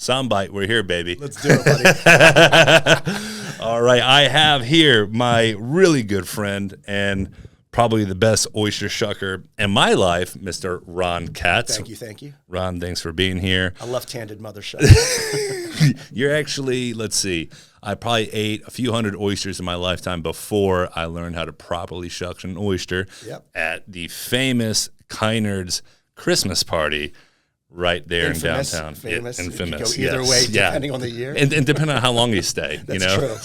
Soundbite, we're here, baby. Let's do it, buddy. All right, I have here my really good friend and probably the best oyster shucker in my life, Mr. Ron Katz. Thank you. Ron, thanks for being here. A left-handed mother shuck. You're actually, let's see, I probably ate a few hundred oysters in my lifetime before I learned how to properly shuck an oyster at the famous Kynard's Christmas party right there in downtown. Infamous. Infamous. You can go either way depending on the year. And depending on how long you stay. That's true.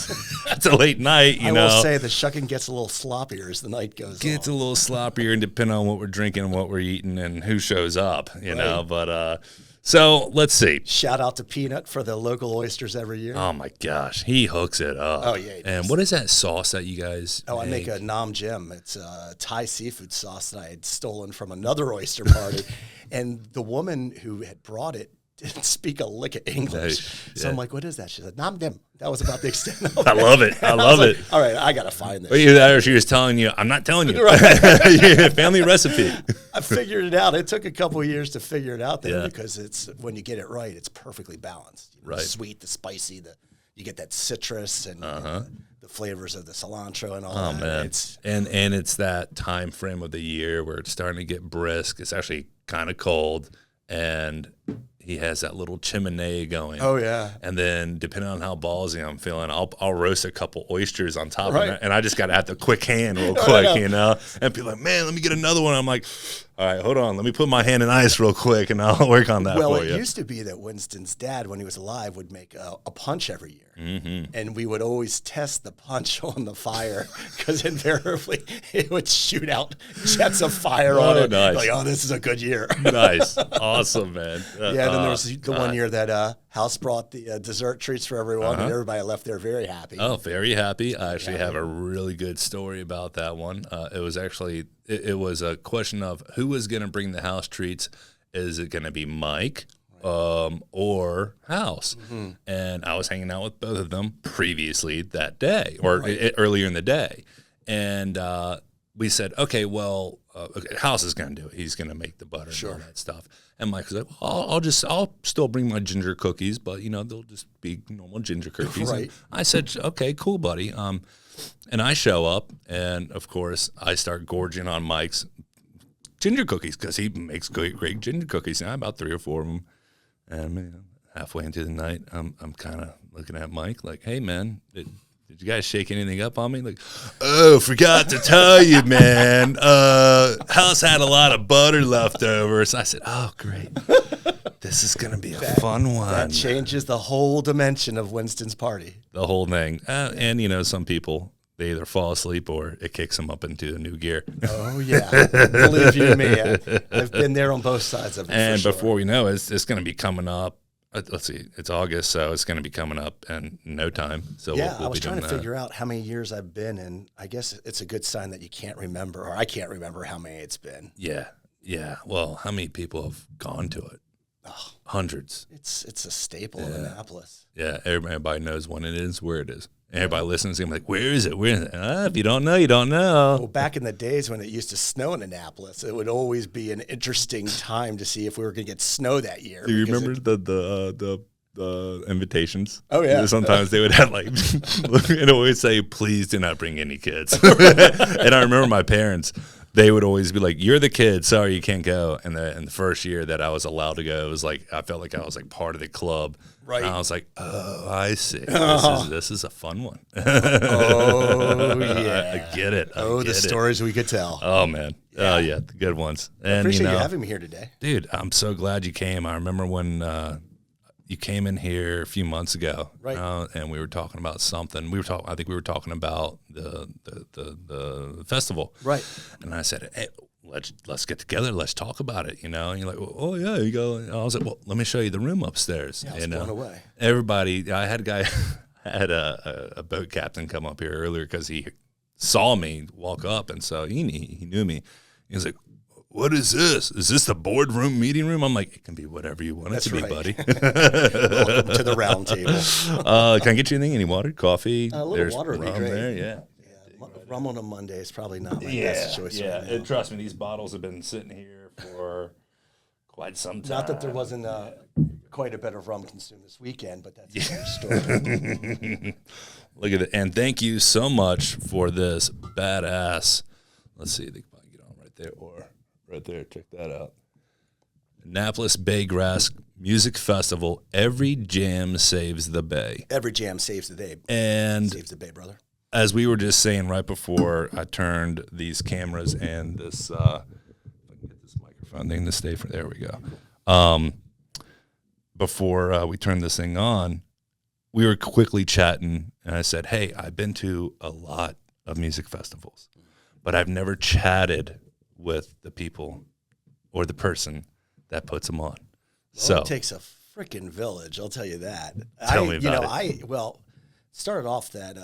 It's a late night, I will say the shucking gets a little sloppier as the night goes on. Gets a little sloppier and depending on what we're drinking and what we're eating and who shows up, you know. But so let's see. Shout out to Peanut for the local oysters every year. Oh my gosh, he hooks it up. Oh yeah. And what is that sauce that you guys I make a Nam Jim. It's a Thai seafood sauce that I had stolen from another oyster party. And the woman who had brought it didn't speak a lick of English. So I'm like, what is that? She said, Nam Jim. That was about the extent of it. I love it. I love it. All right, I got to find this. Well, either that or she was telling you, I'm not telling you. Family recipe. I figured it out. It took a couple of years to figure it out there because it's when you get it right, it's perfectly balanced. You know, the sweet, the spicy, you get that citrus and the flavors of the cilantro and all that. Man. And it's that time frame of the year where it's starting to get brisk. It's actually kind of cold, and he has that little chimney going. Oh yeah. And then depending on how ballsy I'm feeling, I'll roast a couple oysters on top of it, and I just got to have the quick hand real quick, you know. And people are like, man, let me get another one. I'm like, all right, hold on, let me put my hand in ice real quick, and I'll work on that for you. Well, it used to be that Winston's dad, when he was alive, would make a punch every year, and we would always test the punch on the fire because invariably it would shoot out jets of fire on it. Nice. Like, oh, this is a good year. Nice, awesome, man. And then there was the one year that House brought the dessert treats for everyone, and everybody left there very happy. Oh, very happy. I actually have a really good story about that one. It was actually, it was a question of who was going to bring the house treats. Is it going to be Mike or House? And I was hanging out with both of them previously that day or earlier in the day. And we said, okay, well, House is going to do it. He's going to make the butter and all that stuff. And Mike was like, well, I'll still bring my ginger cookies, but, you know, they'll just be normal ginger cookies. And I said, okay, cool, buddy. And I show up, and, of course, I start gorging on Mike's ginger cookies because he makes great ginger cookies. And I have about 3 or 4 of them. And, you know, halfway into the night, I'm kind of looking at Mike like, hey, man, did you guys shake anything up on me? Like, oh, forgot to tell you, man. House had a lot of butter left over. So I said, oh, great. This is going to be a fun one. That changes the whole dimension of Winston's party. The whole thing. And, you know, some people, they either fall asleep or it kicks them up into a new gear. Oh, yeah. Believe you me. I've been there on both sides of it. And before we know it, it's going to be coming up. Let's see, it's August, so it's going to be coming up in no time. So we'll I was trying to figure out how many years I've been, and I guess it's a good sign that you can't remember, or I can't remember how many it's been. Yeah. Well, how many people have gone to it? Oh, hundreds. It's a staple of Annapolis. Yeah, everybody knows when it is, where it is. Everybody listens to him like, where is it? Where is it? If you don't know, you don't know. Well, back in the days when it used to snow in Annapolis, it would always be an interesting time to see if we were going to get snow that year. Do you remember the invitations? Oh, yeah. Sometimes they would have like, it always say, please do not bring any kids. And I remember my parents, they would always be like, you're the kid, sorry, you can't go. And the first year that I was allowed to go, it was like, I felt like I was like part of the club. Right. And I was like, oh, I see. This is a fun one. Oh, yeah. I get it. The stories we could tell. Oh, man. Oh, yeah, the good ones. And, I appreciate you having me here today. Dude, I'm so glad you came. I remember when you came in here a few months ago, right? And we were talking about something. I think we were talking about the festival, right? And I said, hey, let's get together. Let's talk about it. You know, and you're like, well, oh yeah, you go. And I was like, well, let me show you the room upstairs. Yeah, I was blown away. Everybody, I had a guy, I had a boat captain come up here earlier because he saw me walk up, and so he knew me. He was like, what is this? Is this the boardroom meeting room? I'm like, it can be whatever you want it to be, buddy. Welcome to the round table. Can I get you anything? Any water, coffee? A little water would be great. There, yeah. Rum on a Monday is probably not my best choice. Yeah, and trust me, these bottles have been sitting here for quite some time. Not that there wasn't quite a bit of rum consumed this weekend, but that's another story. Look at it. And thank you so much for this badass. Let's see. They can probably get on right there or right there. Check that out. Annapolis Baygrass Music Festival. Every jam saves the bay. Every jam saves the day. And saves the bay, brother. As we were just saying right before I turned these cameras and this, if I can get this microphone thing to stay for, there we go. Before we turned this thing on, we were quickly chatting, and I said, hey, I've been to a lot of music festivals, but I've never chatted with the people or the person that puts them on. Well, it takes a freaking village, I'll tell you that. Tell me about it. Started off that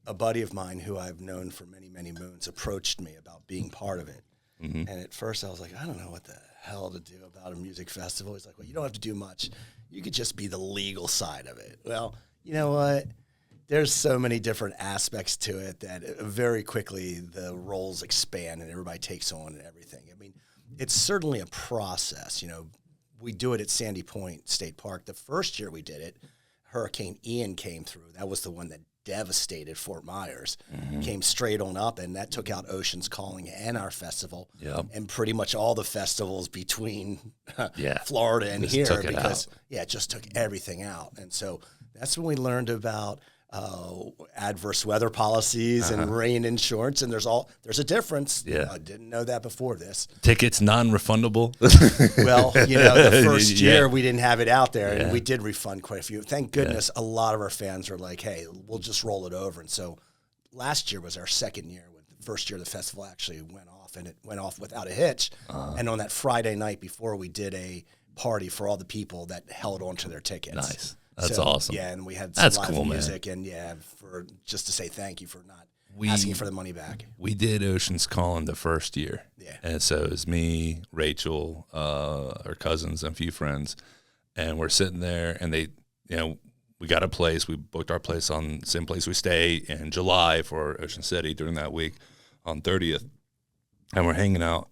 a buddy of mine who I've known for many, many moons approached me about being part of it. Mm-hmm. And at first I was like, I don't know what the hell to do about a music festival. He's like, well, you don't have to do much. You could just be the legal side of it. Well, you know what? There's so many different aspects to it that very quickly the roles expand and everybody takes on and everything. I mean, it's certainly a process. You know, we do it at Sandy Point State Park. The first year we did it, Hurricane Ian came through. That was the one that devastated Fort Myers, came straight on up, and that took out Ocean's Calling and our festival, and pretty much all the festivals between Florida and here, because it just took everything out. And so that's when we learned about adverse weather policies and rain insurance, and there's a difference. I didn't know that before this. Tickets non-refundable. Well, you know, the first year we didn't have it out there, and we did refund quite a few. Thank goodness a lot of our fans were like, hey, we'll just roll it over. And so last year was our second year. The first year the festival actually went off, and it went off without a hitch. And on that Friday night before, we did a party for all the people that held on to their tickets. Nice. That's awesome. Yeah, and we had some live music, and for just to say thank you for not asking for the money back. We did Ocean's Calling the first year. Yeah. And so it was me, Rachel, our cousins, and a few friends, and we're sitting there, and they, you know, we got a place. We booked our place on the same place we stay in July for Ocean City during that week on 30th, and we're hanging out.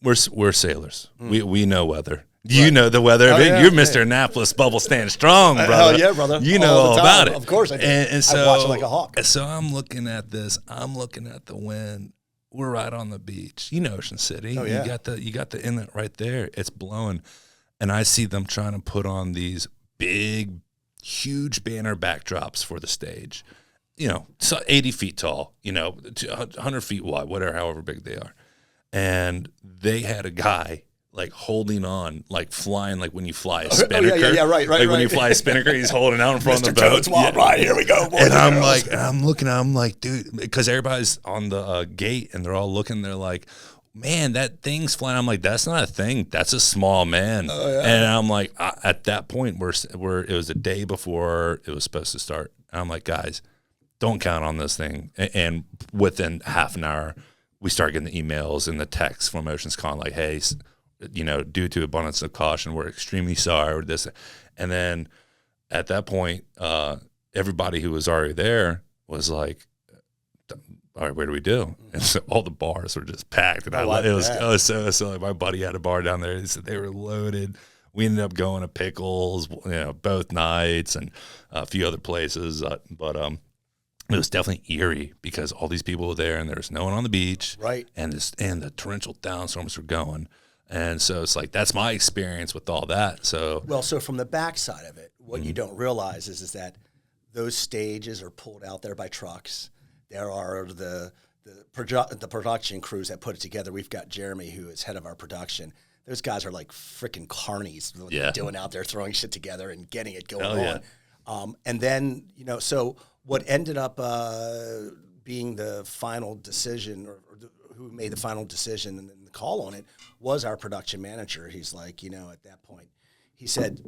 We're sailors. We know weather. You know the weather. You're Mr. Annapolis bubble stand strong, brother. Hell yeah, brother. You know all about it. Of course I do. And so, I watch it like a hawk. So I'm looking at this. I'm looking at the wind. We're right on the beach. You know Ocean City. Oh, yeah. You got the inlet right there. It's blowing. And I see them trying to put on these big, huge banner backdrops for the stage. You know, 80 feet tall, 100 feet wide, whatever, however big they are. And they had a guy like holding on, like flying, like when you fly a spinnaker. Right. Like when you fly a spinnaker, he's holding out in front of the boat. Wild ride, here we go. And I'm looking, I'm like, dude, because everybody's on the gate and they're all looking, they're like, man, that thing's flying. I'm like, that's not a thing. That's a small man. Oh, yeah. And I'm like, at that point, it was a day before it was supposed to start. And I'm like, guys, don't count on this thing. And within half an hour, we start getting the emails and the texts from Ocean's Con like, hey, due to abundance of caution, we're extremely sorry or this. And then at that point, everybody who was already there was like, all right, what do we do? And so all the bars were just packed. And it was so like my buddy had a bar down there. He said they were loaded. We ended up going to Pickles, both nights and a few other places. But it was definitely eerie because all these people were there and there was no one on the beach. Right. And the torrential downstorms were going. And so it's like, that's my experience with all that. So from the backside of it, what you don't realize is that those stages are pulled out there by trucks. There are the production crews that put it together. We've got Jeremy, who is head of our production. Those guys are like freaking carnies doing out there, throwing shit together and getting it going on. And then, so what ended up being the final decision or who made the final decision and the call on it was our production manager. He's like, at that point, he said,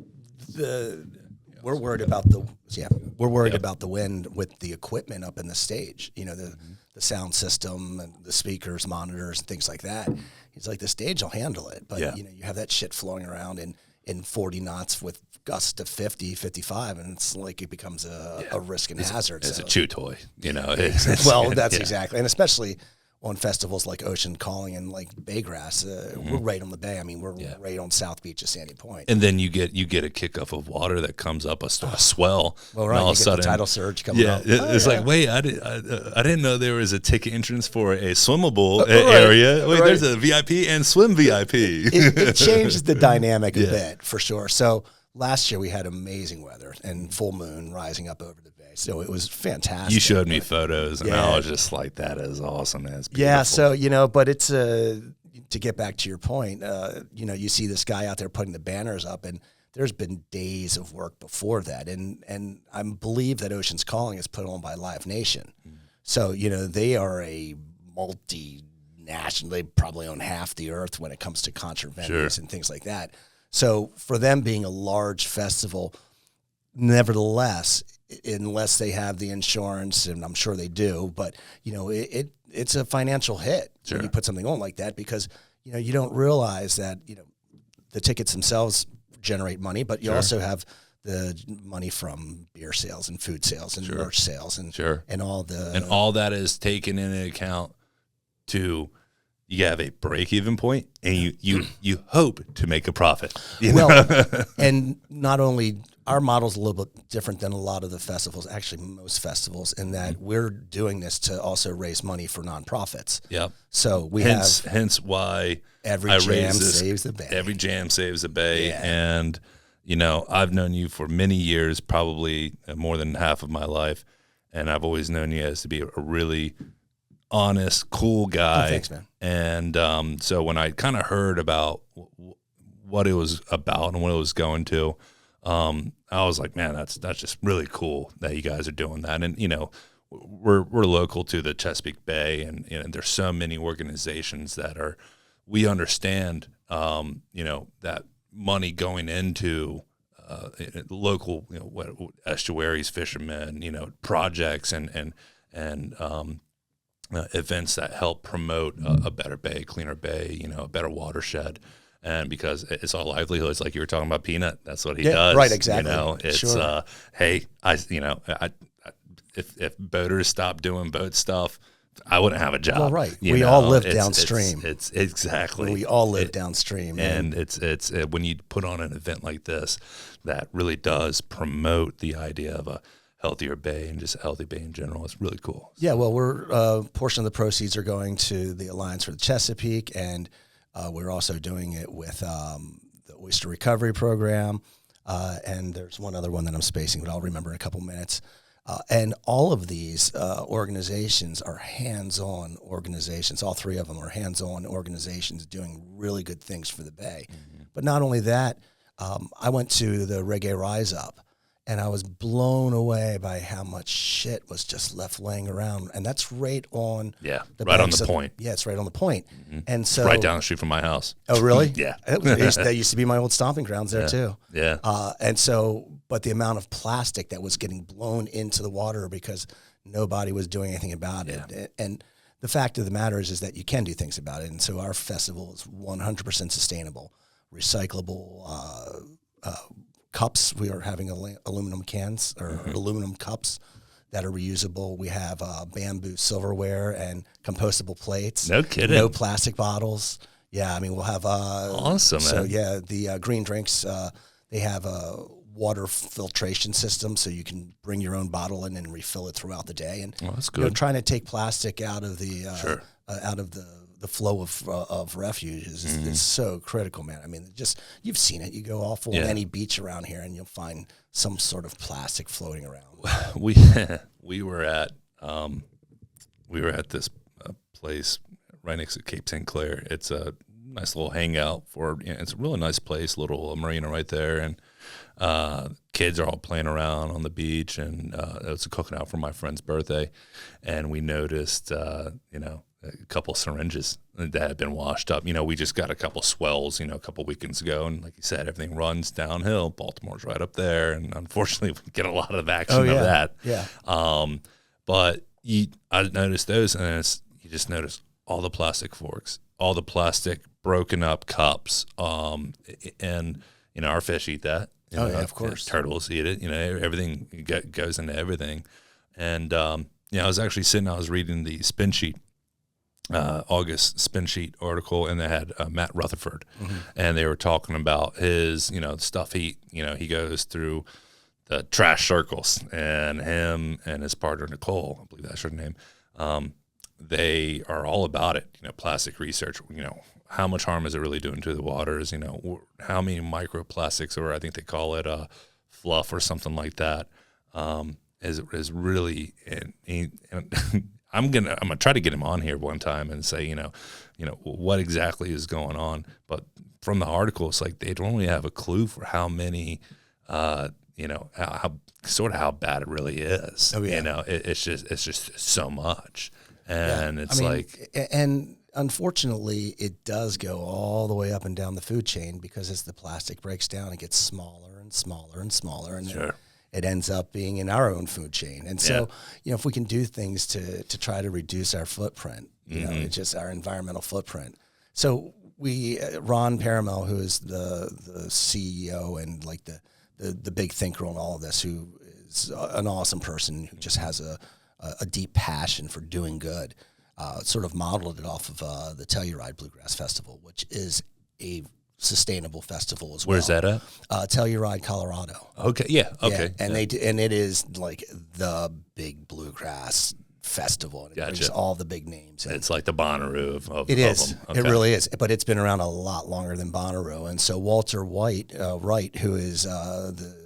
we're worried about about the wind with the equipment up in the stage, the sound system and the speakers, monitors, and things like that. He's like, the stage will handle it. But, you have that shit flowing around in 40 knots with gusts to 50, 55, and it's like it becomes a risk and hazard. It's a chew toy, Well, that's exactly. And especially on festivals like Ocean Calling and like Baygrass, we're right on the bay. I mean, we're right on South Beach of Sandy Point. And then you get a kickoff of water that comes up a swell. Well, right, and all you of a get sudden, the tidal surge coming up. It's like, wait, I didn't know there was a ticket entrance for a swimmable area. Wait, there's a VIP and swim VIP. It changes the dynamic a bit, for sure. So last year we had amazing weather and full moon rising up over the bay. So it was fantastic. You showed me photos, and I was just like, that is awesome. That's beautiful. Yeah, so, but it's to get back to your point, you see this guy out there putting the banners up, and there's been days of work before that. And I believe that Ocean's Calling is put on by Live Nation. So, they are a multinational, they probably own half the earth when it comes to concert venues and things like that. So for them being a large festival, nevertheless, unless they have the insurance, and I'm sure they do, but it's a financial hit when you put something on like that, because you don't realize that the tickets themselves generate money, but you also have the money from beer sales and food sales and merch sales and all that is taken into account to. You have a break-even point, and you hope to make a profit. And not only our model's a little bit different than a lot of the festivals, actually most festivals, in that we're doing this to also raise money for nonprofits. Yep. So hence why every jam saves the bay. Every jam saves the bay, and I've known you for many years, probably more than half of my life, and I've always known you as to be a really honest, cool guy. Oh, thanks, man. And so when I kind of heard about what it was about and what it was going to, I was like, man, that's just really cool that you guys are doing that. And we're local to the Chesapeake Bay, and there's so many organizations that we understand that money going into local estuaries, fishermen, projects and events that help promote a better bay, cleaner bay, a better watershed. And because it's all livelihoods, like you were talking about Peanut, that's what he does. Right, exactly. It's hey, if boaters stopped doing boat stuff, I wouldn't have a job. Well, right. We all live downstream. It's exactly. We all live downstream. And it's when you put on an event like this that really does promote the idea of a healthier bay and just a healthy bay in general. It's really cool. Yeah, well, we're portion of the proceeds are going to the Alliance for the Chesapeake, and we're also doing it with the Oyster Recovery Program, and there's one other one that I'm spacing, but I'll remember in a couple minutes. And all of these organizations are hands-on organizations. All three of them are hands-on organizations doing really good things for the bay. Mm-hmm. But not only that, I went to the Reggae Rise Up, and I was blown away by how much shit was just left laying around. And that's right on right on the point. Yeah, it's right on the point. Mm-hmm. And so it's right down the street from my house. Oh, really? Yeah. That used to be my old stomping grounds there, too. Yeah. And so, but the amount of plastic that was getting blown into the water because nobody was doing anything about it. And the fact of the matter is that you can do things about it. And so our festival is 100% sustainable, recyclable, cups. We are having aluminum cans or aluminum cups that are reusable. We have bamboo silverware and compostable plates. No kidding. No plastic bottles. Yeah, I mean, we'll have... awesome, so, man. yeah, the green drinks, they have a water filtration system, so you can bring your own bottle in and refill it throughout the day. And that's good. Trying to take plastic out of the out of the flow of refuge is so critical, man. I mean, just you've seen it. You go off on any beach around here, and you'll find some sort of plastic floating around. We were at this place right next to Cape St. Clair. It's a nice little hangout it's a really nice place, little marina right there, and kids are all playing around on the beach, and it was a cooking out for my friend's birthday, and we noticed a couple syringes that had been washed up. We just got a couple swells, a couple weekends ago, and like you said, everything runs downhill. Baltimore's right up there, and unfortunately, we get a lot of action of that. Yeah. But I noticed those, and you just notice all the plastic forks, all the plastic broken up cups, and our fish eat that. Of course. Turtles eat it. Everything goes into everything. And I was actually I was reading the spin sheet August spin sheet article, and they had Matt Rutherford, and they were talking about his, stuff he goes through the trash circles, and him and his partner Nicole, I believe that's her name. They are all about it. Plastic research. How much harm is it really doing to the waters? How many microplastics, or I think they call it fluff or something like that, is really. And I'm gonna try to get him on here one time and say, what exactly is going on. But from the article, it's like they don't really have a clue for how many, how bad it really is. Oh, yeah. It's just so much, and it's and unfortunately, it does go all the way up and down the food chain, because as the plastic breaks down, it gets smaller and smaller and smaller, and sure. It ends up being in our own food chain. And so, if we can do things to try to reduce our footprint, it's just our environmental footprint. So Ron Paramel, who is the CEO and like the big thinker on all of this, who is an awesome person who just has a deep passion for doing good, sort of modeled it off of the Telluride Bluegrass Festival, which is a sustainable festival as well. Where's that at? Telluride, Colorado. Okay, yeah, okay. Yeah, and and it is like the big bluegrass festival. And it brings all the big names. It's like the Bonnaroo of it is. Of them. Okay. It really is. But it's been around a lot longer than Bonnaroo. And so Walter Wright, who is the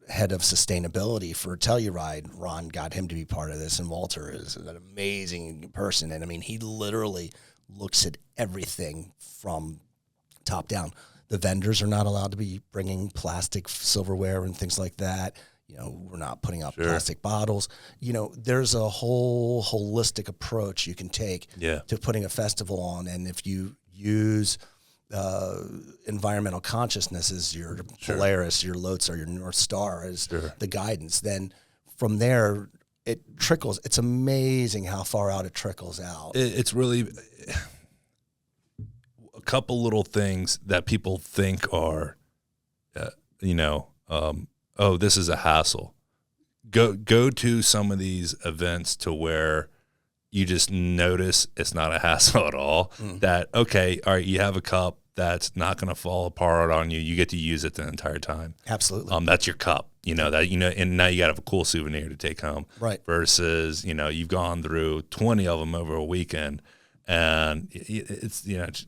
head of sustainability for Telluride, Ron got him to be part of this. And Walter is an amazing person. And I mean, he literally looks at everything from top down. The vendors are not allowed to be bringing plastic silverware and things like that. We're not putting out plastic bottles. There's a whole holistic approach you can take to putting a festival on. And if you use environmental consciousness as your Polaris, your Lodestar, your North Star as the guidance, then from there it trickles. It's amazing how far out it trickles out. It's really a couple little things that people think are, this is a hassle. Go to some of these events to where you just notice it's not a hassle at all. That, okay, all right, you have a cup that's not going to fall apart on you. You get to use it the entire time. Absolutely. That's your cup, and now you got to have a cool souvenir to take home. Right. Versus, you've gone through 20 of them over a weekend. And it's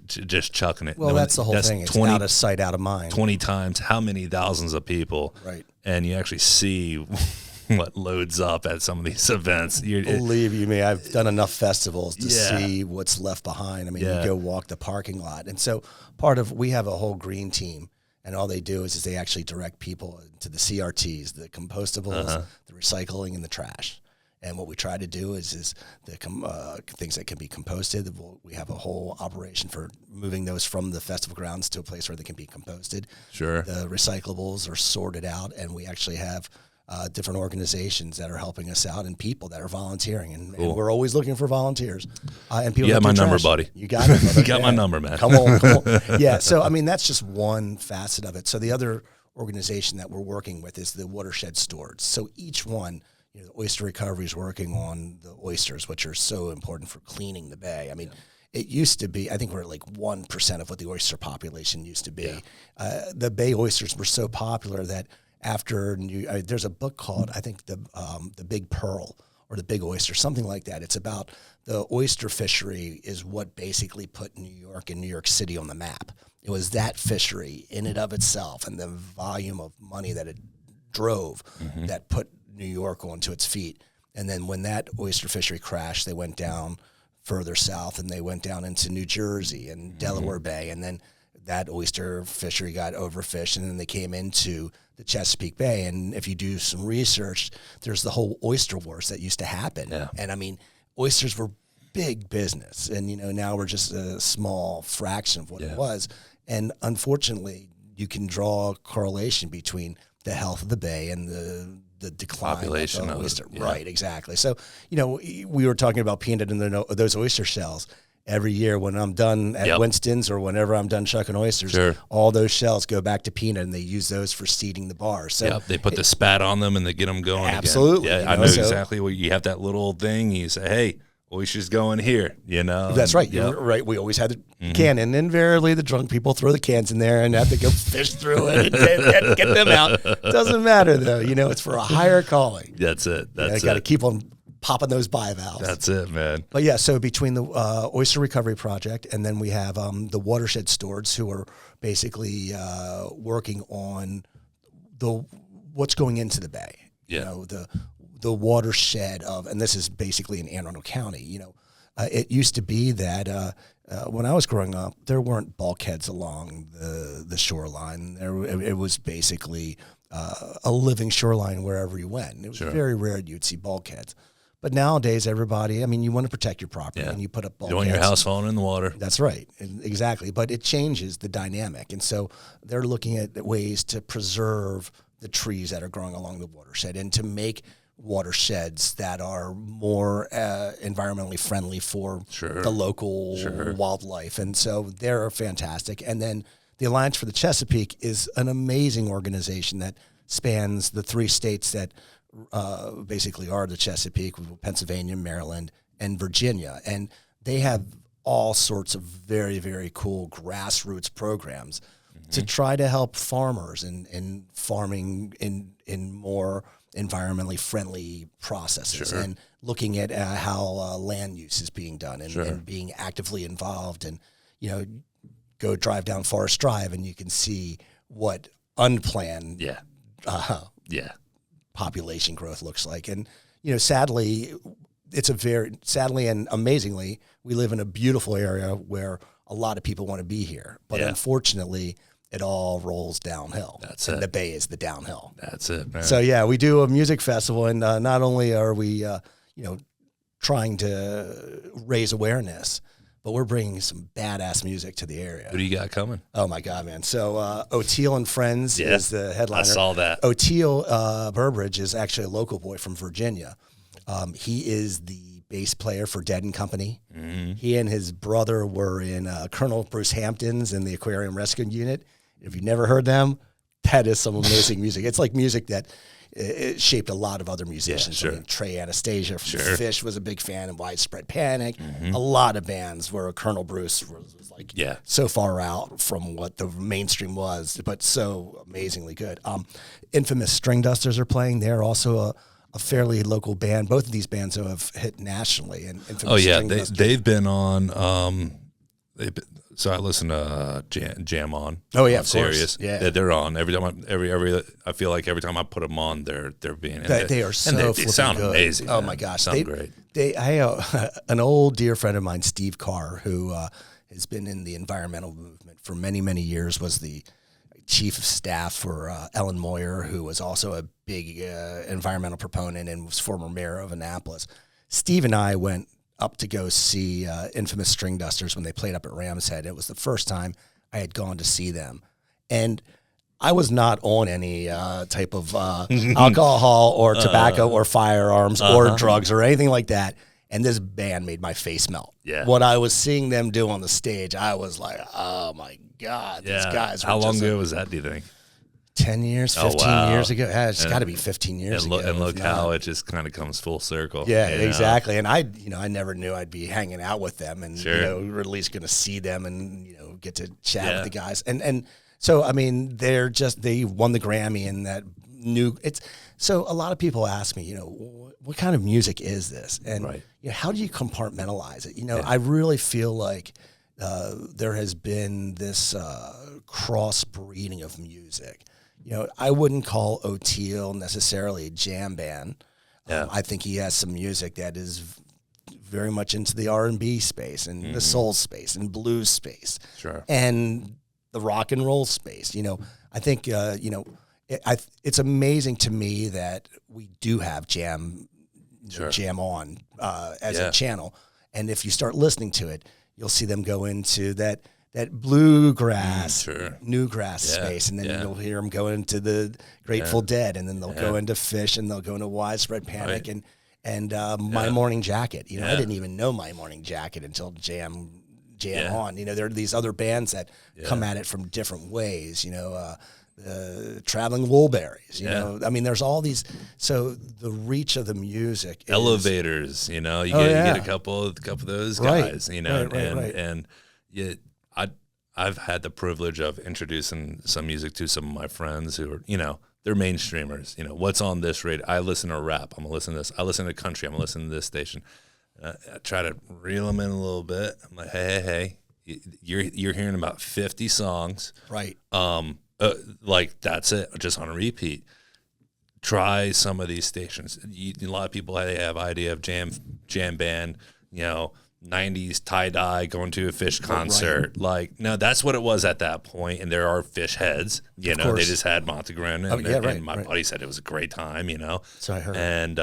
just chucking it. Well, that's the whole thing. It's 20, out of sight, out of mind. 20 times how many thousands of people, right? And you actually see what loads up at some of these events. Believe you me, I've done enough festivals to see what's left behind. I mean, you go walk the parking lot, and so we have a whole green team, and all they do is they actually direct people to the CRTs, the compostables, the recycling, and the trash. And what we try to do is the things that can be composted. We have a whole operation for moving those from the festival grounds to a place where they can be composted. Sure. The recyclables are sorted out, and we actually have different organizations that are helping us out and people that are volunteering. And we're always looking for volunteers. And people. You have my number, buddy. You got it, brother. You got my number, man. Come on. Yeah. So, I mean, that's just one facet of it. So the other organization that we're working with is the watershed stewards. So each one, the oyster recovery is working on the oysters, which are so important for cleaning the bay. I mean, it used to be, I think we're at like 1% of what the oyster population used to be. Yeah. The bay oysters were so popular that after there's a book called, I think, the Big Pearl or the Big Oyster, something like that. It's about the oyster fishery is what basically put New York and New York City on the map. It was that fishery in and of itself and the volume of money that it drove that put New York onto its feet. And then when that oyster fishery crashed, they went down further south and they went down into New Jersey and Delaware Bay. And then that oyster fishery got overfished, and then they came into the Chesapeake Bay. And if you do some research, there's the whole oyster wars that used to happen. Yeah. And I mean, oysters were big business, and now we're just a small fraction of what it was. And unfortunately, you can draw a correlation between the health of the bay and the decline population of the oyster. Right, exactly. So, we were talking about peanut and those oyster shells. Every year when I'm done at Winston's or whenever I'm done shucking oysters, all those shells go back to peanut, and they use those for seeding the bars. So they put the spat on them and they get them going. Absolutely. Again. Yeah, I know exactly what you have, that little thing. You say, hey, Oysters going here, you know. That's right. Yep. You're right. We always had the can, and invariably the drunk people throw the cans in there and have to go fish through it and get them out. Doesn't matter though. You know, it's for a higher calling. That's it. That's got to keep on popping those bivalves. That's it, man. But yeah, so between the Oyster Recovery Project and then we have the Watershed Stewards, who are basically working on what's going into the bay. Yeah. You know, the watershed of, and this is basically in Anne Arundel County. You know, it used to be that when I was growing up, there weren't bulkheads along the shoreline. It was basically a living shoreline wherever you went. It was very rare you'd see bulkheads. But nowadays, everybody, I mean, you want to protect your property and you put up bulkheads. You don't want your house falling in the water. That's right. Exactly. But it changes the dynamic. And so they're looking at ways to preserve the trees that are growing along the watershed and to make watersheds that are more environmentally friendly for the local wildlife. And so they're fantastic. And then the Alliance for the Chesapeake is an amazing organization that spans the 3 states that basically are the Chesapeake, Pennsylvania, Maryland, and Virginia. And they have all sorts of very, very cool grassroots programs to try to help farmers in farming in more environmentally friendly processes and looking at how land use is being done and being actively involved. And, you know, go drive down Forest Drive and you can see what unplanned population growth looks like. And, you know, sadly and amazingly, we live in a beautiful area where a lot of people want to be here. But unfortunately, it all rolls downhill. That's and it. The Bay is the downhill. That's it, man. So, yeah, we do a music festival, and not only are we, you know, trying to raise awareness, but we're bringing some badass music to the area. Who do you got coming? Oh, my God, man. So O'Teal and Friends is the headliner. I saw that. O'Teal Burbridge is actually a local boy from Virginia. He is the bass player for Dead and Company. He and his brother were in Colonel Bruce Hampton's in the Aquarium Rescue Unit. If you've never heard them, that is some amazing music. It's like music that it shaped a lot of other musicians. I mean, Trey Anastasia from Fish was a big fan, and Widespread Panic. A lot of bands where Colonel Bruce was like so far out from what the mainstream was, but so amazingly good. Infamous String Dusters are playing. They're also a fairly local band. Both of these bands have hit nationally. And they've been on. So I listen to Jam On. Oh yeah, of Sirius. Yeah, they're on every time. I feel like every time I put them on, they're being. They are so. And they sound good. amazing. Oh man. my gosh, sound great. An old dear friend of mine, Steve Carr, who has been in the environmental movement for many, many years, was the chief of staff for Ellen Moyer, who was also a big environmental proponent and was former mayor of Annapolis. Steve and I went up to go see Infamous String Dusters when they played up at Ram's Head. It was the first time I had gone to see them. And I was not on any type of alcohol or tobacco or firearms or drugs or anything like that. And this band made my face melt. Yeah. What I was seeing them do on the stage, I was like, oh my God, these guys were How long ago was that, do you think? 10 years, 15 years ago. Yeah, it's got to be 15 years ago. And look how it just kind of comes full circle. Yeah, exactly. And I never knew I'd be hanging out with them and, or at least going to see them and, get to chat with the guys. And so, I mean, they won the Grammy and that so a lot of people ask me, what kind of music is this? And how do you compartmentalize it? I really feel like there has been this crossbreeding of music. I wouldn't call O'Teal necessarily a jam band. I think he has some music that is very much into the R&B space and the soul space and blues space and the rock and roll space. I think, it's amazing to me that we do have Jam On as a channel. And if you start listening to it, you'll see them go into that bluegrass, newgrass space, and then you'll hear them go into the Grateful Dead, and then they'll go into Fish, and they'll go into Widespread Panic, and My Morning Jacket. I didn't even know My Morning Jacket until Jam On. There are these other bands that come at it from different ways. Traveling Woolberries, you know. I mean, there's all these. So the reach of the music, Elevators, you know, you get a couple of those guys, you know, and I've had the privilege of introducing some music to some of my friends who are, you know, they're mainstreamers. You know, what's on this radio? I listen to rap. I'm gonna listen to this. I listen to country. I'm gonna listen to this station. I try to reel them in a little bit. I'm like, hey, you're hearing about 50 songs, right? Like that's it, just on a repeat. Try some of these stations. A lot of people they have idea of jam band, you know, 90s tie-dye, going to a Fish concert. Right. Like, no, that's what it was at that point, and there are Fish heads. You know, they just had Montegrin, and my buddy said it was a great time, you know. So I heard. And,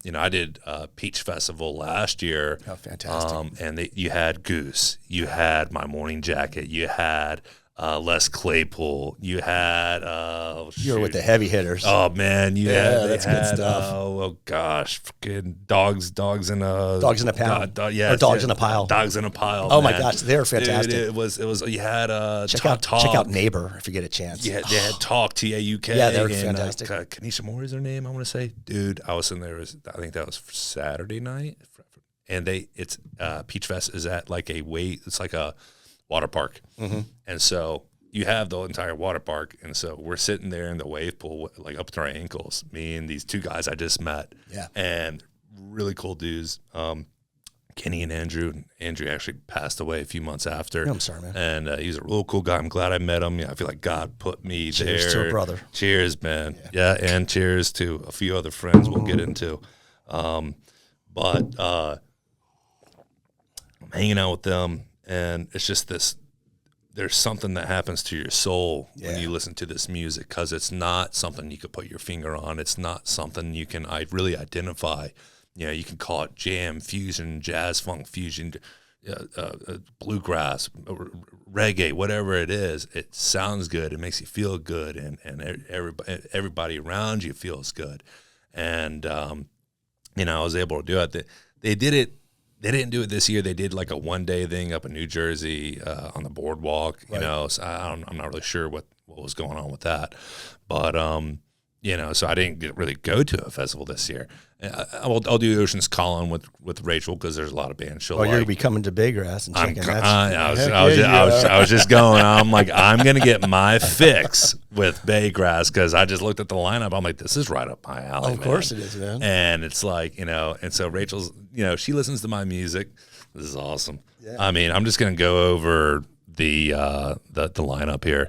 you know, I did Peach Festival last year. Oh, fantastic. And you had Goose. You had My Morning Jacket. You had Les Claypool. You had you were with the heavy hitters. Oh man, that's good stuff. Oh gosh, freaking dogs in a pound. Yeah, or dogs in a pile. Dogs in a pile. Oh man. My gosh, they're fantastic. Dude, it was. You had check out Neighbor if you get a chance. Yeah, they had Talk TAUK. Yeah, they were fantastic. Kanisha Moore is her name. I want to say, dude, I was in there. I think that was Saturday night, and it's Peach Fest is at like it's like a water park. Mm-hmm. And so you have the entire water park. And so we're sitting there in the wave pool, like up to our ankles, me and these two guys I just met. Yeah. And really cool dudes. Kenny and Andrew. Andrew actually passed away a few months after. I'm sorry, man. And he's a real cool guy. I'm glad I met him. Yeah, I feel like God put me there. Cheers to a brother. Cheers, man. Yeah, and cheers to a few other friends we'll get into. But I'm hanging out with them. And it's just there's something that happens to your soul when you listen to this music, because it's not something you could put your finger on. It's not something you can really identify. You know, you can call it jam, fusion, jazz, funk, fusion, bluegrass, reggae, whatever it is. It sounds good. It makes you feel good, and everybody around you feels good. And, you know, I was able to do it. They did it. They didn't do it this year. They did like a one-day thing up in New Jersey on the boardwalk, you know. So I'm not really sure what was going on with that. But, you know, so I didn't really go to a festival this year. I'll do Ocean's Calling with Rachel, because there's a lot of bands. You're going to be coming to Baygrass and checking that. I was just going. I'm like, I'm going to get my fix with Baygrass, because I just looked at the lineup. I'm like, this is right up my alley. Of course it is, man. And it's like, you know, and so Rachel's, you know, she listens to my music. This is awesome. Yeah. I mean, I'm just going to go over the lineup here.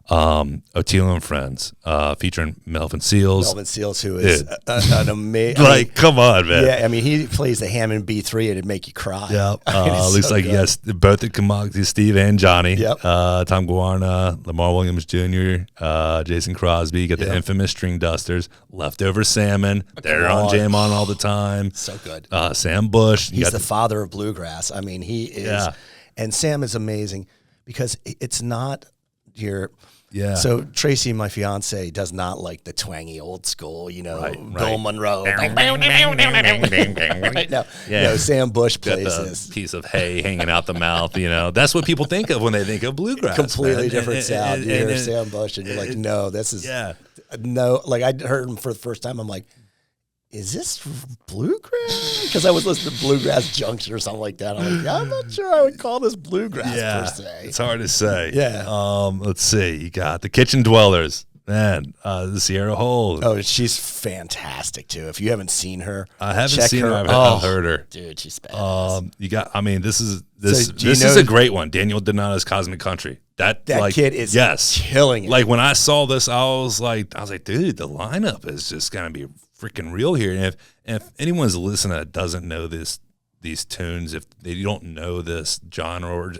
Otilo and Friends, featuring Melvin Seals. Melvin Seals, who is an amazing. Like, come on, man. Yeah, I mean, he plays the Hammond B3 and it'd make you cry. Yep. Looks so like, good. Yes, both the Kamogzi, Steve and Johnny. Yep. Tom Guarna, Lamar Williams Jr., Jason Crosby. You got the infamous String Dusters, Leftover Salmon. They're on Jam On all the time. So good. Sam Bush. He's the father of bluegrass. I mean, he is. Yeah. And Sam is amazing, because it's not your. Yeah. So Tracy, my fiance, does not like the twangy old school, you know, Bill Monroe. No, Sam Bush plays this piece of hay hanging out the mouth. You know, that's what people think of when they think of bluegrass. Completely different sound. You hear Sam Bush, and you're like, no, this is no. Like, I heard him for the first time. I'm like, is this bluegrass? Because I was listening to Bluegrass Junction or something like that. I'm like, I'm not sure I would call this bluegrass per se. It's hard to say. Yeah. Let's see. You got the Kitchen Dwellers. Man, the Sierra Hole. Oh, she's fantastic too. If you haven't seen her, I haven't seen her. I've heard her. Dude, she's badass. You got. I mean, this is a great one. Daniel Donato's Cosmic Country. That like, kid is killing it. Like, when I saw this, I was like, dude, the lineup is just gonna be freaking real here. And if anyone's listening that doesn't know these tunes, if they don't know this genre or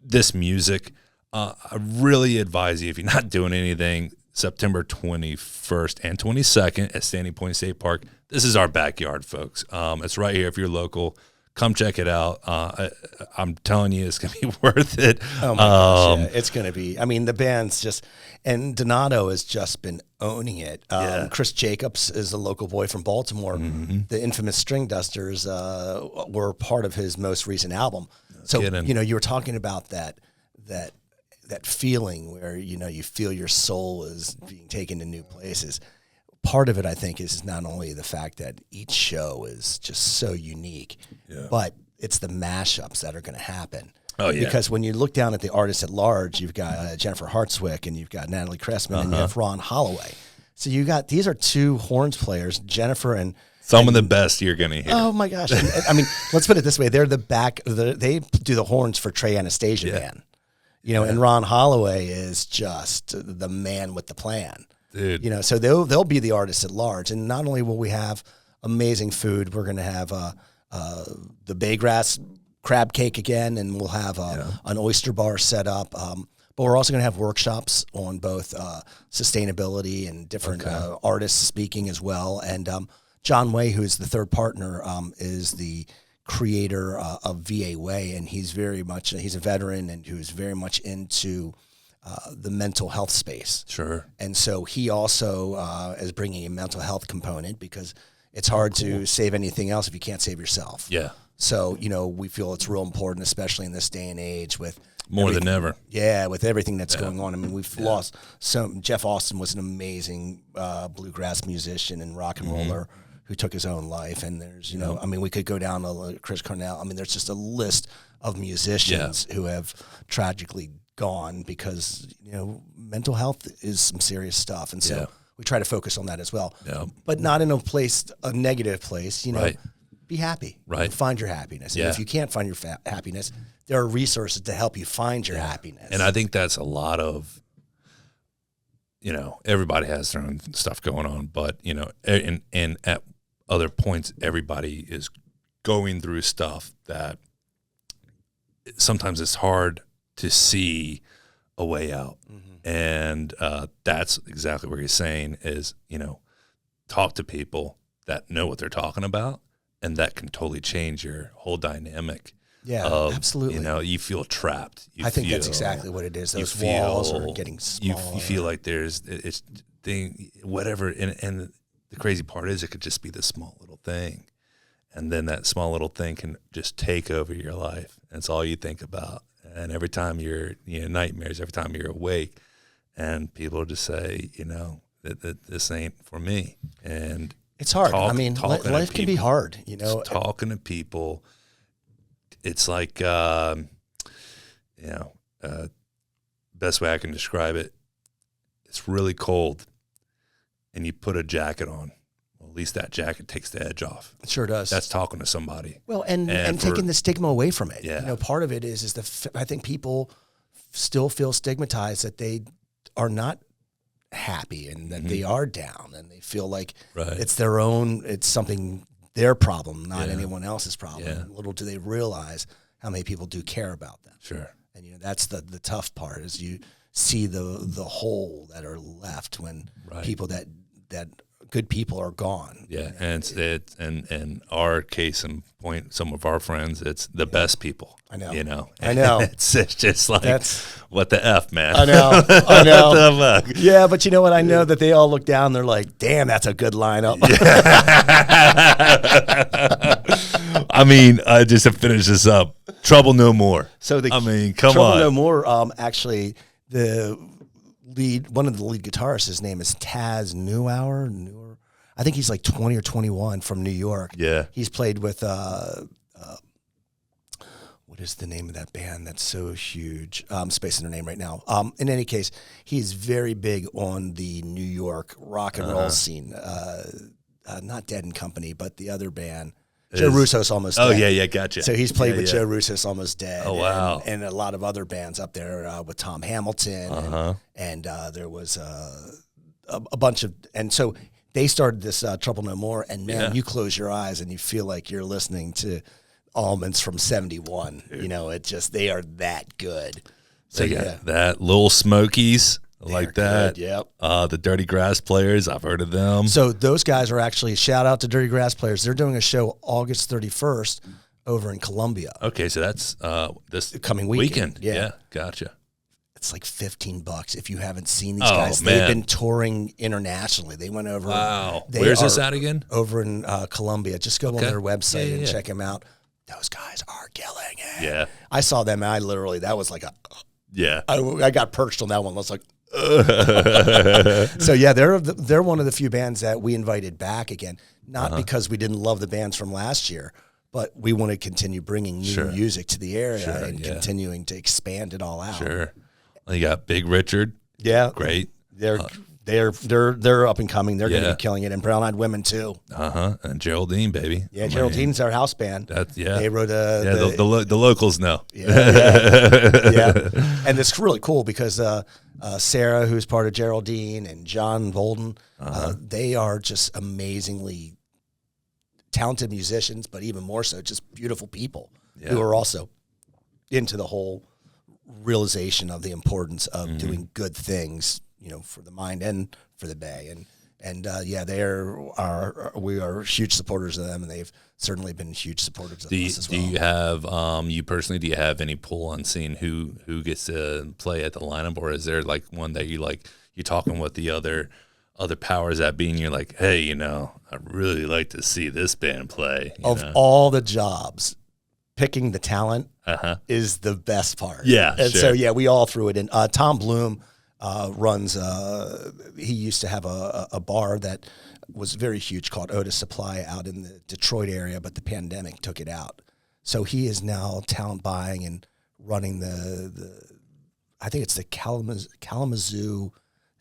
this music, I really advise you, if you're not doing anything, September 21st and 22nd at Standing Point State Park. This is our backyard, folks. It's right here. If you're local, come check it out. I'm telling you, it's going to be worth it. Oh my gosh, yeah. It's going to be. I mean, the band's just, and Donato has just been owning it. Chris Jacobs is a local boy from Baltimore. Mm-hmm. The infamous String Dusters were part of his most recent album. So, you know, you were talking about that that feeling where, you feel your soul is being taken to new places. Part of it, I think, is not only the fact that each show is just so unique, but it's the mashups that are going to happen. Oh, yeah. Because when you look down at the artists at large, you've got Jennifer Hartswick and you've got Natalie Cressman and you have Ron Holloway. So these are two horns players, Jennifer and some of the best you're going to hear. Oh my gosh. I mean, let's put it this way. They're they do the horns for Trey Anastasia Band, and Ron Holloway is just the man with the plan. Dude. So they'll be the artists at large. And not only will we have amazing food, we're going to have the Baygrass crab cake again, and we'll have an oyster bar set up. But we're also going to have workshops on both sustainability and different artists speaking as well. And John Way, who is the third partner, is the creator of VA Way, and he's a veteran and who's very much into the mental health space. Sure. And so he also is bringing a mental health component because it's hard to save anything else if you can't save yourself. Yeah. So, we feel it's real important, especially in this day and age with more than ever. Yeah, with everything that's going on. I mean, we've lost Jeff Austin was an amazing bluegrass musician and rock and roller who took his own life. And there's, I mean, we could go down to Chris Cornell. I mean, there's just a list of musicians who have tragically gone because, mental health is some serious stuff. And so we try to focus on that as well. Yeah. But not in a negative place, Be happy. Right. Find your happiness. And if you can't find your happiness, there are resources to help you find your happiness. And I think that's a lot of, everybody has their own stuff going on, but, and at other points, everybody is going through stuff that sometimes it's hard to see a way out. And that's exactly what you're saying is, talk to people that know what they're talking about. And that can totally change your whole dynamic. Yeah, absolutely. You feel trapped. I think that's exactly what it is. Those walls are getting smaller. You feel like there's whatever. And the crazy part is it could just be this small little thing. And then that small little thing can just take over your life. And it's all you think about. And every time you're, nightmares, every time you're awake, and people just say, that this ain't for me. And it's hard. Life can be hard, Talking to people, it's like, best way I can describe it, it's really cold, and you put a jacket on. Well, at least that jacket takes the edge off. It sure does. That's talking to somebody. Well, and taking the stigma away from it. Yeah. Part of it is I think people still feel stigmatized that they are not happy and that they are down and they feel like it's their problem, not anyone else's problem. Yeah. Little do they realize how many people do care about them. Sure. And that's the tough part is you see the hole that are left when people that good people are gone. Yeah, and in our case and point, some of our friends, it's the best people. I know. I know. It's just like, what the F, man? I know. What the fuck? Yeah, but you know what? I know that they all look down. They're like, damn, that's a good lineup. I mean, just to finish this up, Trouble No More. So come on. Trouble No More, actually, one of the lead guitarists, his name is Taz Newer. I think he's like 20 or 21 from New York. Yeah. He's played with, what is the name of that band that's so huge? I'm spacing their name right now. In any case, he's very big on the New York rock and roll scene. Not Dead and Company, but the other band. Joe Russo's Almost Dead. Oh, yeah, gotcha. So he's played with Joe Russo's Almost Dead. Oh, wow. And a lot of other bands up there with Tom Hamilton. And there was a bunch of, and so they started this Trouble No More, and man, you close your eyes and you feel like you're listening to Almonds from 71. Dude. They are that good. So that Little Smokies. Like that. Good, yep. The Dirty Grass Players, I've heard of them. So those guys are actually, shout out to Dirty Grass Players. They're doing a show August 31st over in Columbia. Okay, so that's this coming weekend. Yeah, gotcha. It's like $15 if you haven't seen these guys. Man. They've been touring internationally. They went over. Wow. Where's this at again? Over in Columbia. Just go on their website and check them out. Those guys are killing it. Yeah. I saw them, and that was like Yeah. I got perched on that one. I was like, so yeah, they're one of the few bands that we invited back again, not because we didn't love the bands from last year, but we want to continue bringing new music to the area and continuing to expand it all out. Sure. Well, you got Big Richard. Yeah. Great. They're up and coming. They're going to be killing it. And Brown Eyed Women too. And Geraldine, baby. Yeah, Geraldine's our house band. They wrote the locals know. Yeah. And it's really cool because Sarah, who's part of Geraldine, and John Bolden, they are just amazingly talented musicians, but even more so, just beautiful people who are also into the whole realization of the importance of doing good things, for the mind and for the Bay. And we are huge supporters of them, and they've certainly been huge supporters of us as well. Do you have, you personally, do you have any pull on seeing who gets to play at the lineup, or is there like one that you're talking with the other powers that be, and you're like, hey, I'd really like to see this band play. Of all the jobs, picking the talent is the best part. Yeah. And so, we all threw it in. Tom Bloom runs, he used to have a bar that was very huge called Otis Supply out in the Detroit area, but the pandemic took it out. So he is now talent buying and running I think it's the Kalamazoo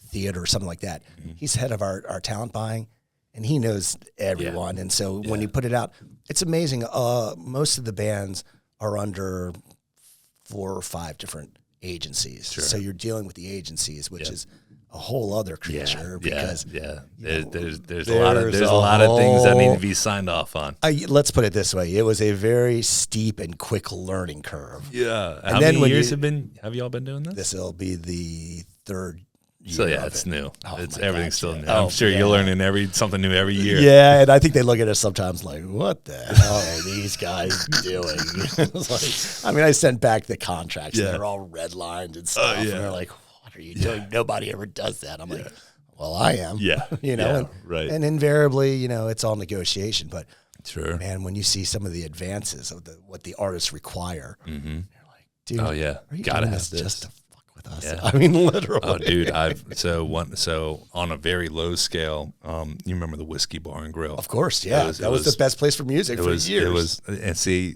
Theater or something like that. He's head of our talent buying, and he knows everyone. And so when you put it out, it's amazing. Most of the bands are under 4 or 5 different agencies. So you're dealing with the agencies, which is a whole other creature because there's a lot of things that need to be signed off on. Let's put it this way. It was a very steep and quick learning curve. Yeah. How many years have you all been doing this? This will be the 3rd year. So it's new. Everything's still new. I'm sure you're learning something new every year. Yeah, and I think they look at us sometimes like, "What the hell are these guys doing?" It's like, I sent back the contracts, and they're all redlined and stuff, and they're like, "What are you doing? Nobody ever does that." I'm like, "Well, I am." Yeah, right. And invariably, it's all negotiation, but sure, man, when you see some of the advances of what the artists require, you're like, "Dude, are you doing this just to with us?" Yeah. Literally. Oh, dude, so on a very low scale, you remember the Whiskey Bar and Grill? Of course, yeah. That was the best place for music for years.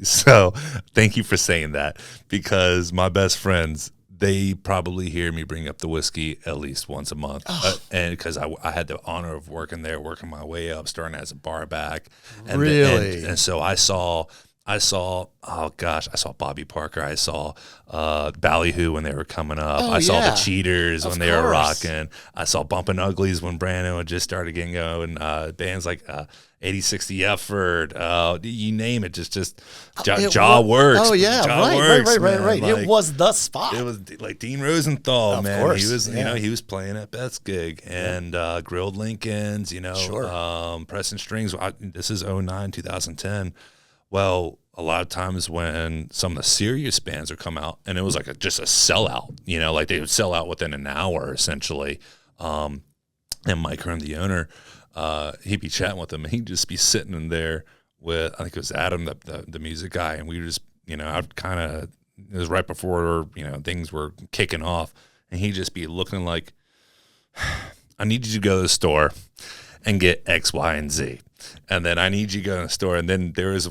So thank you for saying that, because my best friends, they probably hear me bring up the whiskey at least once a month. And because I had the honor of working there, working my way up, starting as a bar back. And really? And so I saw, Bobby Parker. I saw Ballyhoo when they were coming up. I saw the Cheaters when they were rocking. I saw Bumpin' Uglies when Brandon had just started getting going. Bands like 8060 Effort, you name it, just Jaw Works. Oh yeah, right. Like, it was the spot. It was like Dean Rosenthal, of man. Course. He was, he was playing at Beth's gig, and Grilled Lincolns, Pressing Strings. This is 09, 2010. Well, a lot of times when some of the serious bands would come out, and it was like just a sellout, like they would sell out within an hour essentially. And Mike Hearn, the owner, he'd be chatting with them, and he'd just be sitting in there with, I think it was Adam, the music guy, and we were just, I'd kind of, it was right before, things were kicking off, and he'd just be looking like, I need you to go to the store and get X, Y, and Z. And then I need you to go to the store, and then there was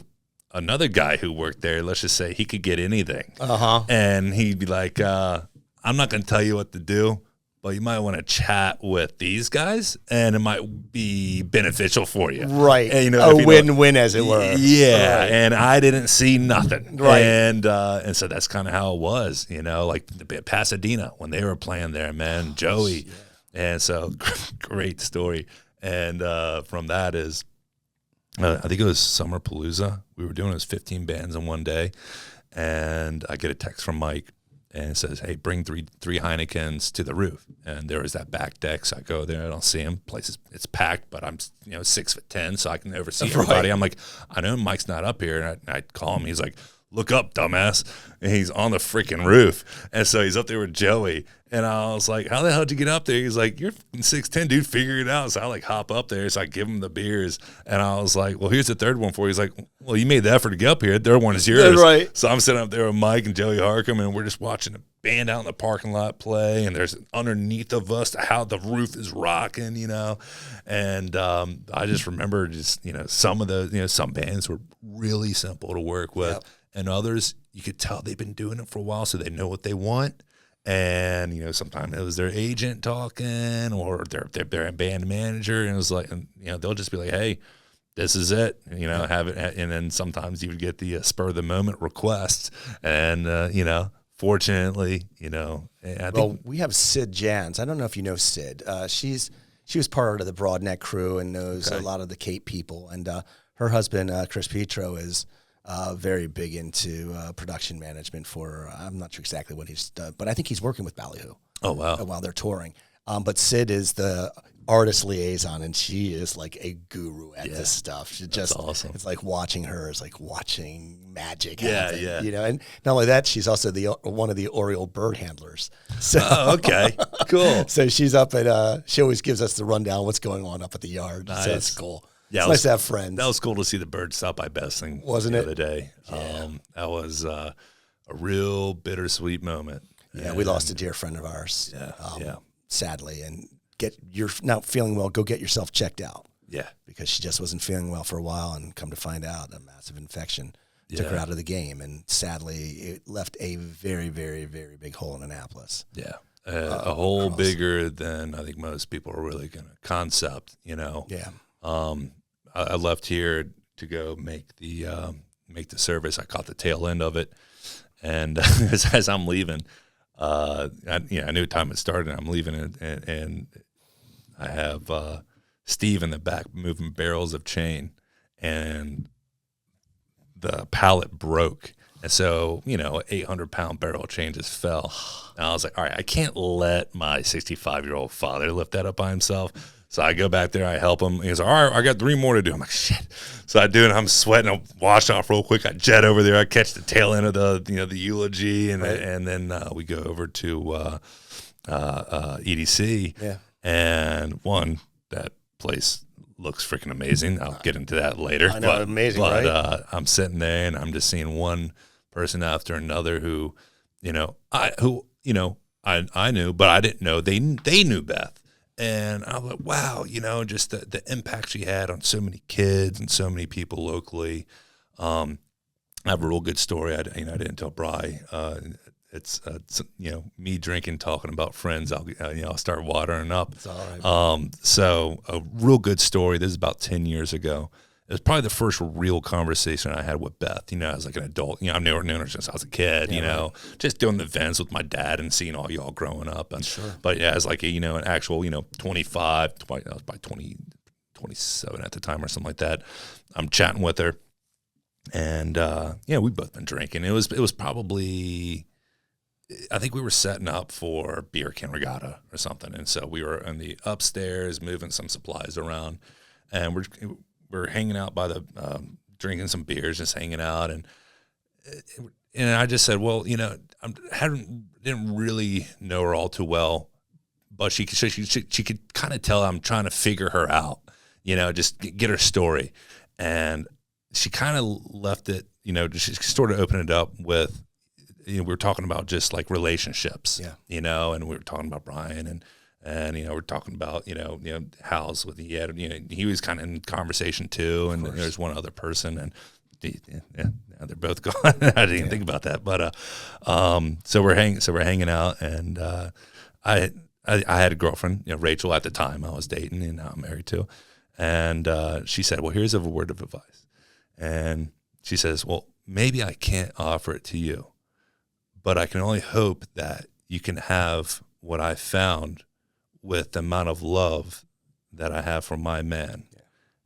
another guy who worked there, let's just say he could get anything. And he'd be like, I'm not going to tell you what to do, but you might want to chat with these guys, and it might be beneficial for you. Right. And, a win-win, as it were. Yeah. Right. And I didn't see nothing. Right. And so that's kind of how it was, like Pasadena when they were playing there, man, Joey. Yeah. And so great story. And from that is, I think it was Summerpalooza. We were doing 15 bands in one day, and I get a text from Mike, and it says, "Hey, bring three Heinekens to the roof." And there was that back deck, so I go there. I don't see him. It's packed, but I'm 6'10", so I can oversee everybody. I'm like, I know Mike's not up here, and I call him. He's like, "Look up, dumbass!" And he's on the freaking roof, and so he's up there with Joey. And I was like, "How the hell did you get up there?" He's like, "You're 6'10", dude. Figure it out." So I hop up there. So I give him the beers, and I was like, "Well, here's the third one for you." He's like, "Well, you made the effort to get up here. The third one is yours." Right. So I'm sitting up there with Mike and Joey Harcum, and we're just watching band out in the parking lot play, and there's underneath of us how the roof is rocking, and I just remember some of the some bands were really simple to work with, yep. And others you could tell they've been doing it for a while, so they know what they want. And sometimes it was their agent talking or their band manager, and it was like, they'll just be like, hey, this is it, have it. And then sometimes you would get the spur of the moment requests, and fortunately, we have Sid Jans. I don't know if you know Sid. She was part of the Broadneck crew and knows a lot of the Cape people. And her husband, Chris Petro, is very big into production management for, I'm not sure exactly what he's done, but I think he's working with Ballyhoo. Oh, wow. While they're touring. But Sid is the artist liaison, and she is like a guru at this stuff. That's awesome. It's like watching her is like watching magic happen. Yeah. And not only that, she's also one of the Oriole bird handlers. So, okay, cool. So she's up at, she always gives us the rundown what's going on up at the yard. Nice. So that's cool. Yeah, it's nice to have friends. That was cool to see the birds stop by Bessing, wasn't it? The other day. Yeah. That was a real bittersweet moment. Yeah, we lost a dear friend of ours. Sadly, and you're not feeling well, go get yourself checked out. Yeah. Because she just wasn't feeling well for a while, and come to find out a massive infection took her out of the game. And sadly, it left a very, very, very big hole in Annapolis. Yeah. A hole bigger than I think most people are really going to concept, Yeah. I left here to go make the service. I caught the tail end of it. And as I'm leaving, I knew what time it started. I'm leaving it, and I have Steve in the back moving barrels of chain, and the pallet broke. And so, 800-pound barrel of chain just fell. And I was like, all right, I can't let my 65-year-old father lift that up by himself. So I go back there, I help him. He goes, all right, I got 3 more to do. I'm like, shit. So I do it, and I'm sweating. I wash off real quick. I jet over there. I catch the tail end of the eulogy, and and then we go over to EDC. Yeah. And that place looks freaking amazing. I'll get into that later. I know, amazing, right? But I'm sitting there, and I'm just seeing one person after another who, I knew, but I didn't know they knew Beth. And I was like, wow, just the impact she had on so many kids and so many people locally. I have a real good story. I didn't tell Bri. It's me drinking, talking about friends. I'll start watering up. It's all right. So a real good story. This is about 10 years ago. It was probably the first real conversation I had with Beth. As like an adult. I've never known her since I was a kid. Right. Just doing the events with my dad and seeing all y'all growing up. And sure. But yeah, as like an actual 25, I was by 20, 27 at the time or something like that. I'm chatting with her, and we've both been drinking. It was probably, I think we were setting up for beer can regatta or something, and so we were in the upstairs moving some supplies around, and we're hanging out by the drinking some beers, just hanging out, and I just said, well, didn't really know her all too well, but she could kind of tell I'm trying to figure her out, just get her story, and she kind of left it, she sort of opened it up with, we were talking about just like relationships, and we were talking about Brian and we're talking about Hal's with he was kind of in conversation too, and there's one other person, and they're both gone. I didn't even think about that, but so we're hanging out, and I had a girlfriend, Rachel at the time I was dating, and now I'm married to, and she said, well, here's a word of advice, and she says, well, maybe I can't offer it to you, but I can only hope that you can have what I found with the amount of love that I have for my man. Yeah.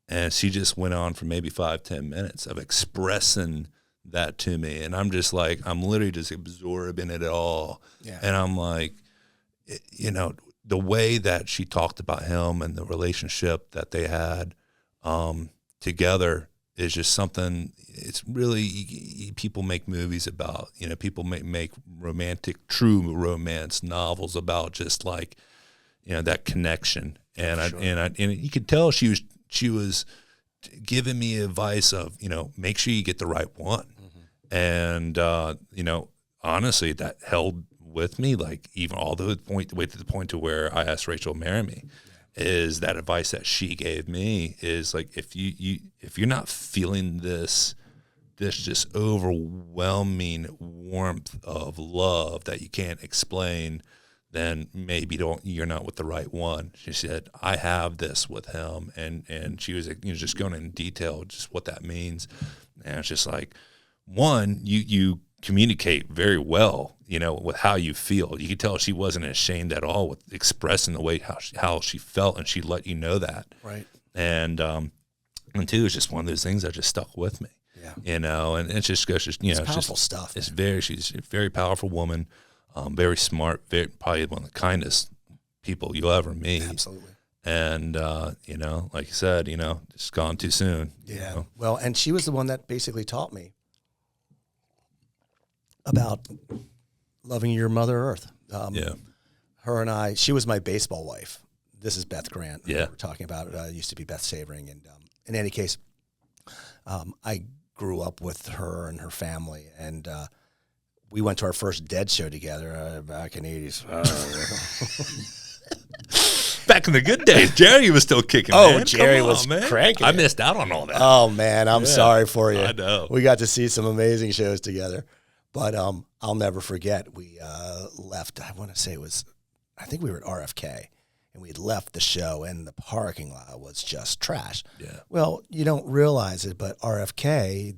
And she just went on for maybe 5-10 minutes of expressing that to me. And I'm just like, I'm literally just absorbing it all. Yeah. And I'm like, the way that she talked about him and the relationship that they had together is just something. It's really, people make movies about, people make romantic, true romance novels about just like, that connection. And sure. And you could tell she was giving me advice of, make sure you get the right one. Mm-hmm. And, honestly, that held with me, like even all the way to the point to where I asked Rachel to marry me, is that advice that she gave me is like, if you're not feeling this just overwhelming warmth of love that you can't explain, then maybe you're not with the right one. She said, I have this with him. And she was just going in detail, just what that means. And it's just like, one, you communicate very well, with how you feel. You could tell she wasn't ashamed at all with expressing the way how she felt, and she let you know that. Right. And two, it's just one of those things that just stuck with me. Yeah. And it's just it's powerful stuff. She's a very powerful woman, very smart, probably one of the kindest people you'll ever meet. Absolutely. And like you said, just gone too soon. Yeah. Well, and she was the one that basically taught me about loving your Mother Earth. Her and I, she was my baseball wife. This is Beth Grant. Yeah. We're talking about it. Used to be Beth Savering. And in any case, I grew up with her and her family, and we went to our first Dead show together back in the 80s. Back in the good days, Jerry was still kicking. Oh, man. Jerry was cranking. I missed out on all that. Oh, man, I'm sorry for you. I know. We got to see some amazing shows together. But I'll never forget, we left, I want to say I think we were at RFK, and we had left the show, and the parking lot was just trash. Yeah. Well, you don't realize it, but RFK,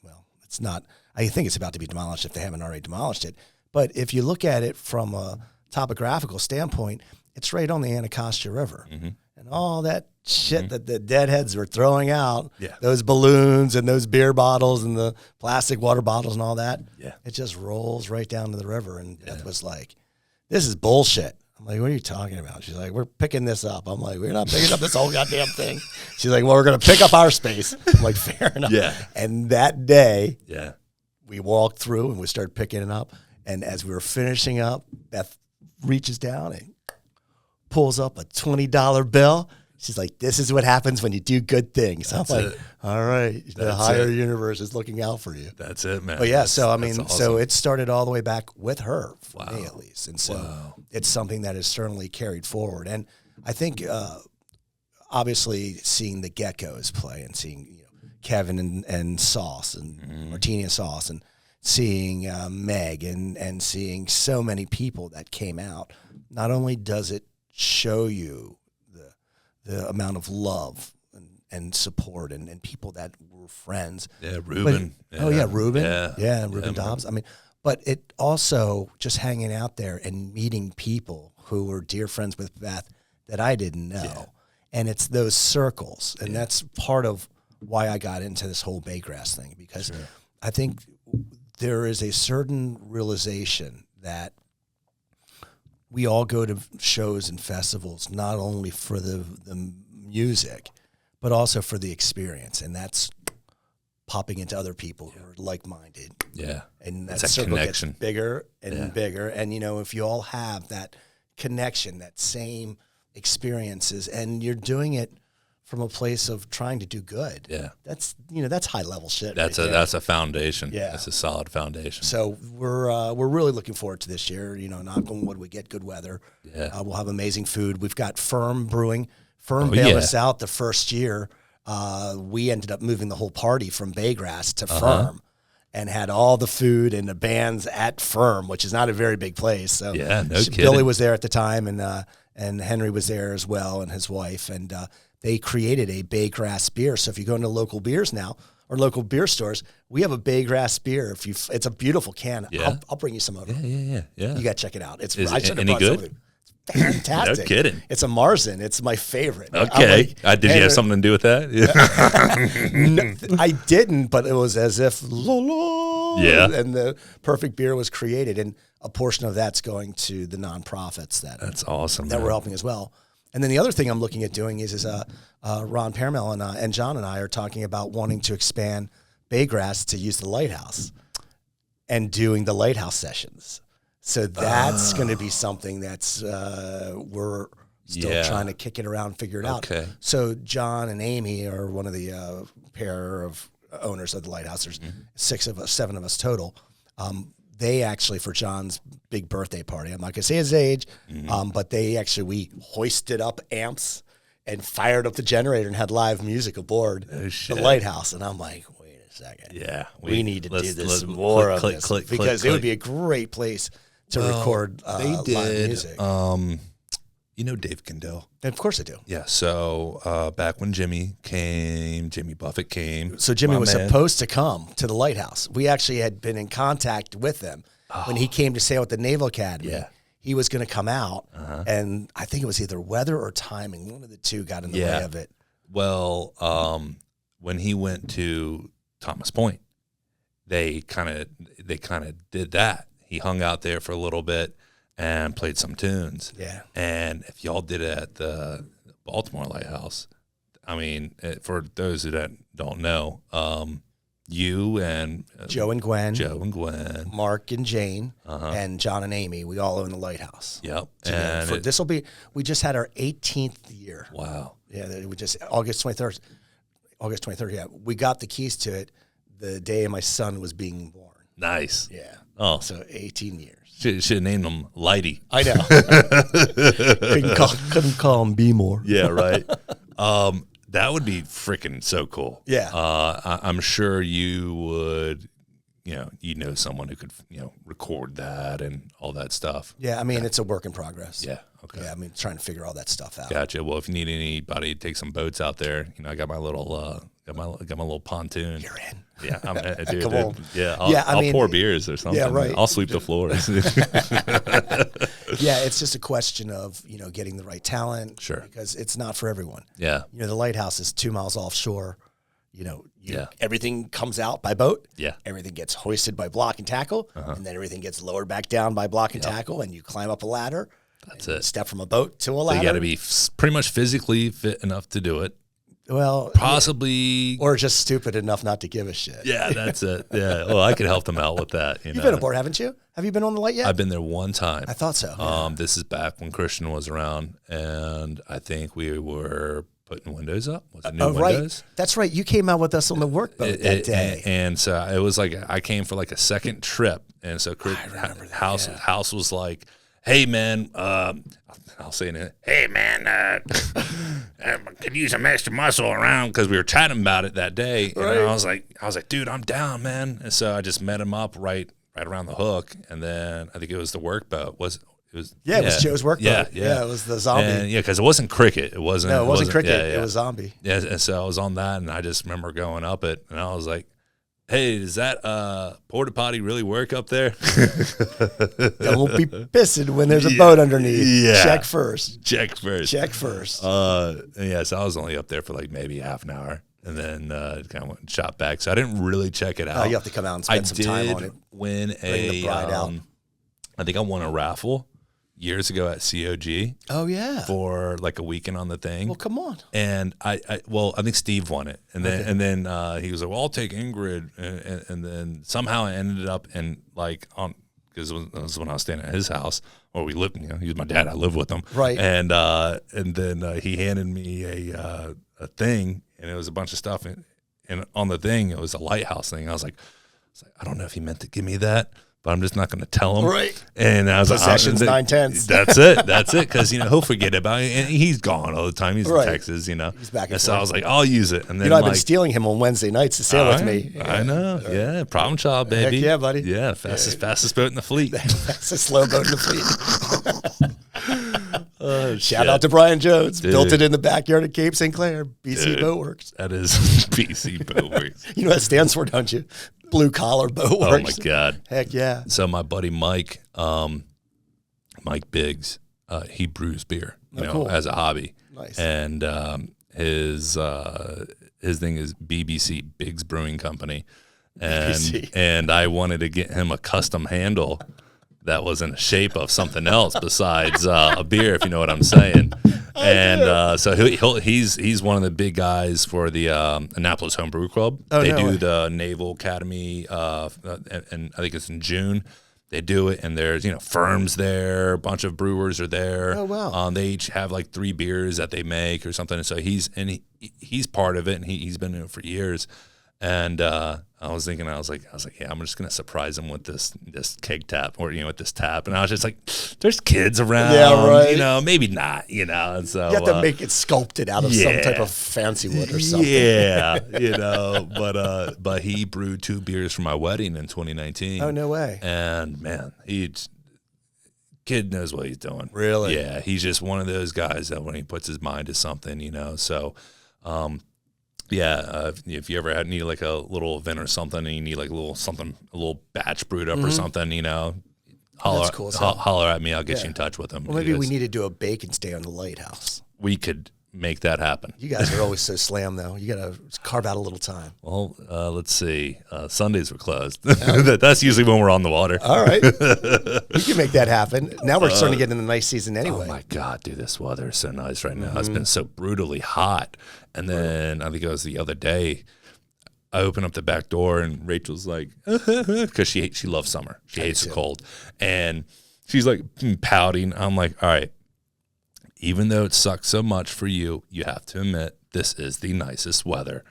well, it's not, I think it's about to be demolished if they haven't already demolished it. But if you look at it from a topographical standpoint, it's right on the Anacostia River. Mm-hmm. And all that shit that the deadheads were throwing out, those balloons and those beer bottles and the plastic water bottles and all that, it just rolls right down to the river. And Beth was like, this is bullshit. I'm like, what are you talking about? She's like, we're picking this up. I'm like, we're not picking up this whole goddamn thing. She's like, well, we're going to pick up our space. I'm like, fair enough. Yeah. And that day, yeah, we walked through and we started picking it up. And as we were finishing up, Beth reaches down and pulls up a $20 bill. She's like, this is what happens when you do good things. I'm like, all right, the higher universe is looking out for you. That's it, man. But yeah, so I mean, awesome. so it started all the way back with her, for me at least. And so it's something that is certainly carried forward. And I think, obviously, seeing the Geckos play and seeing Kevin and Sauce and Martini and Sauce and seeing Meg and seeing so many people that came out, not only does it show you the amount of love and support and people that were friends. Yeah, Ruben. Ruben. Yeah, Ruben Dobbs. I mean, but it also just hanging out there and meeting people who were dear friends with Beth that I didn't know. Yeah. And it's those circles. And that's part of why I got into this whole Baygrass thing, because I think there is a certain realization that we all go to shows and festivals not only for the music, but also for the experience, and that's popping into other people who are like-minded. Yeah, and that circle gets bigger and bigger. And if you all have that connection, that same experiences, and you're doing it from a place of trying to do good. Yeah, that's that's high level shit. That's a foundation. Yeah, that's a solid foundation. So we're really looking forward to this year. Knock on wood, we get good weather. Yeah, we'll have amazing food. We've got Firm Brewing. Firm bailed us out the first year. We ended up moving the whole party from Baygrass to Firm, and had all the food and the bands at Firm, which is not a very big place. So yeah, no kidding. Billy was there at the time, and Henry was there as well, and his wife, and they created a Baygrass beer. So if you go into local beers now or local beer stores, we have a Baygrass beer. It's a beautiful can. Yeah. I'll bring you some over. Yeah. You got to check it out. Is it any good? It's fantastic. No kidding. It's a Marzen. It's my favorite. Okay. Did you have something to do with that? No, I didn't, but it was as if and the perfect beer was created, and a portion of that's going to the nonprofits that's awesome. That we're helping as well. And then the other thing I'm looking at doing is Ron Paramel and John and I are talking about wanting to expand Baygrass to use the lighthouse and doing the lighthouse sessions. So that's going to be something that's we're still trying to kick it around and figure it out. Okay. So John and Amy are one of the pair of owners of the lighthouse. There's 7 of us total. they actually, for John's big birthday party, I'm not going to say his age, but we hoisted up amps and fired up the generator and had live music aboard the lighthouse. And I'm like, wait a second. Yeah. We need to do this more of this because it would be a great place to record live music. You know Dave Kendall? Of course I do. Yeah. So back when Jimmy Buffett came. So Jimmy was supposed to come to the lighthouse. We actually had been in contact with him when he came to sail at the Naval Academy. Yeah. He was going to come out, and I think it was either weather or timing. One of the two got in the way of it. Well, when he went to Thomas Point, they kind of did that. He hung out there for a little bit and played some tunes. Yeah. And if y'all did it at the Baltimore Lighthouse, I mean, for those who don't know, you and Joe and Gwen, Mark and Jane, and John and Amy, we all own the lighthouse. Yep. And we just had our 18th year. Wow. Yeah, we just August 23rd. Yeah, we got the keys to it the day my son was being born. Nice. Yeah. Oh, so 18 years. Should have named him Lighty. I know. couldn't call him B more. Yeah, right. That would be freaking so cool. Yeah. I'm sure you would, you know someone who could, record that and all that stuff. Yeah, I mean, it's a work in progress. Yeah. Okay. Yeah, I mean, trying to figure all that stuff out. Gotcha. Well, if you need anybody to take some boats out there, I got my little got my little pontoon. You're in. Yeah, dude, Come on. Yeah, I'll pour beers or something. Yeah, right. I'll sweep the floors. Yeah, it's just a question of getting the right talent. Sure. Because it's not for everyone. Yeah. The lighthouse is 2 miles offshore. Everything comes out by boat. Yeah. Everything gets hoisted by block and tackle, and then everything gets lowered back down by block and tackle, and you climb up a ladder. That's it. Step from a boat to a ladder. So you got to be pretty much physically fit enough to do it. Well, possibly, or just stupid enough not to give a shit. Yeah, that's it. Yeah, well, I could help them out with that. You've been aboard, haven't you? Have you been on the light yet? I've been there one time. I thought so. This is back when Christian was around, and I think we were putting windows up. Was it new windows? Right. That's right. You came out with us on the workboat that day, and so it was like I came for like a second trip, and so house was like, "Hey man, I'll say it. Hey man, I could use some extra muscle around," because we were chatting about it that day, and I was like, dude, I'm down, man. And so I just met him up right around the hook, and then I think it was the workboat. It was Joe's workboat. Yeah, it was the zombie. And, because it wasn't cricket. It wasn't. No, it wasn't cricket. It was zombie. Yeah, and so I was on that, and I just remember going up it, and I was like, "Hey, does that porta potty really work up there?" Don't be pissing when there's a boat underneath. Yeah. Check first. So I was only up there for like maybe half an hour, and then kind of went and shot back. So I didn't really check it out. You have to come out and spend some time on it. Bring the bride out. I think I won a raffle years ago at COG. Oh yeah. For like a weekend on the thing. Well, come on. And I think Steve won it, and then he was like, "Well, I'll take Ingrid," and then somehow I ended up in like on because it was when I was staying at his house, or we lived. He was my dad. I lived with him. Right. And then he handed me a thing, and it was a bunch of stuff, and on the thing it was a lighthouse thing. I was like, I don't know if he meant to give me that, but I'm just not going to tell him. Right. And I was Possessions like, 9/10. That's it. Because, he'll forget about it. And he's gone all the time. He's in Texas, He's back and so forth. I was like, I'll use it. And then I've been stealing him on Wednesday nights to sail with me. I know. Yeah. Problem child, baby. Heck yeah, buddy. Yeah. Fastest boat in the fleet. That's a slow boat in the fleet. Shout out to Brian Jones. Dude. Built it in the backyard at Cape St. Clair. BC Boatworks. That is BC Boatworks. You know what that stands for, don't you? Blue collar boatworks. Oh my God. Heck yeah. So my buddy Mike Biggs, he brews beer, cool. as a hobby. Nice. And his thing is BBC, Biggs Brewing Company. And I wanted to get him a custom handle that was in the shape of something else besides a beer, if you know what I'm saying. And so he's one of the big guys for the Annapolis Homebrew Club. They do the Naval Academy, and I think it's in June. They do it, and there's firms there. A bunch of brewers are there. Oh wow! They each have like 3 beers that they make or something. And so he's part of it, and he's been in it for years. And I was like, yeah, I'm just gonna surprise him with this keg tap, or with this tap. And I was just like, there's kids around, Yeah, right. Maybe not, And so You have to make it sculpted out of some type of fancy wood or something. Yeah, but he brewed 2 beers for my wedding in 2019. Oh, no way. And man, kid knows what he's doing. Really? Yeah, he's just one of those guys that when he puts his mind to something, So, if you ever need like a little event or something, and you need like a little batch brewed up or something, holler, cool, holler at me. I'll get you in touch with him. Well, maybe we need to do a bake and stay on the lighthouse. We could make that happen. You guys are always so slammed, though. You got to carve out a little time. Well, let's see. Sundays were closed. That's usually when we're on the water. All right. We can make that happen. Now we're starting to get in the nice season anyway. Oh, my God, dude, this weather is so nice right now. It's been so brutally hot. And then I think it was the other day, I opened up the back door, and Rachel's like, because she loves summer. She hates the cold. And she's like pouting. I'm like, all right. Even though it sucks so much for you, you have to admit this is the nicest weather.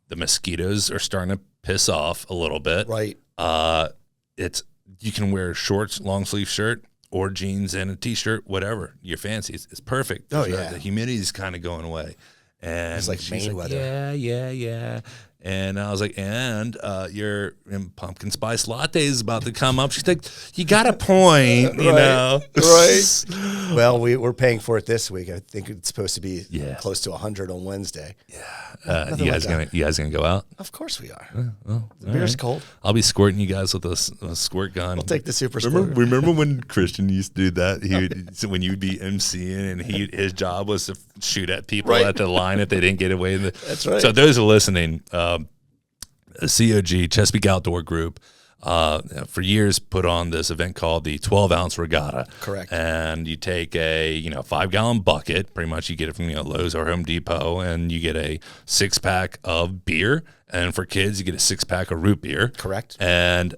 The mosquitoes are starting to piss off a little bit. Right. You can wear shorts, long sleeve shirt, or jeans and a t-shirt, whatever your fancy. It's perfect. Oh yeah. The humidity is kind of going away, and it's like Maine weather. Yeah. And I was like, your pumpkin spice latte is about to come up. She's like, you got a point, Right. Well, we're paying for it this week. I think it's supposed to be close to 100 on Wednesday. Yeah. You guys gonna go out? Of course we are. Well, the beer's cold. I'll be squirting you guys with a squirt gun. We'll take the super squirt. Remember when Christian used to do that? When you'd be emceeing, and his job was to shoot at people at the line if they didn't get away. That's right. So those are listening. COG, Chesapeake Outdoor Group, for years put on this event called the 12-ounce regatta. Correct. And you take a 5-gallon bucket, pretty much you get it from Lowe's or Home Depot, and you get a 6-pack of beer. And for kids, you get a 6-pack of root beer. Correct. And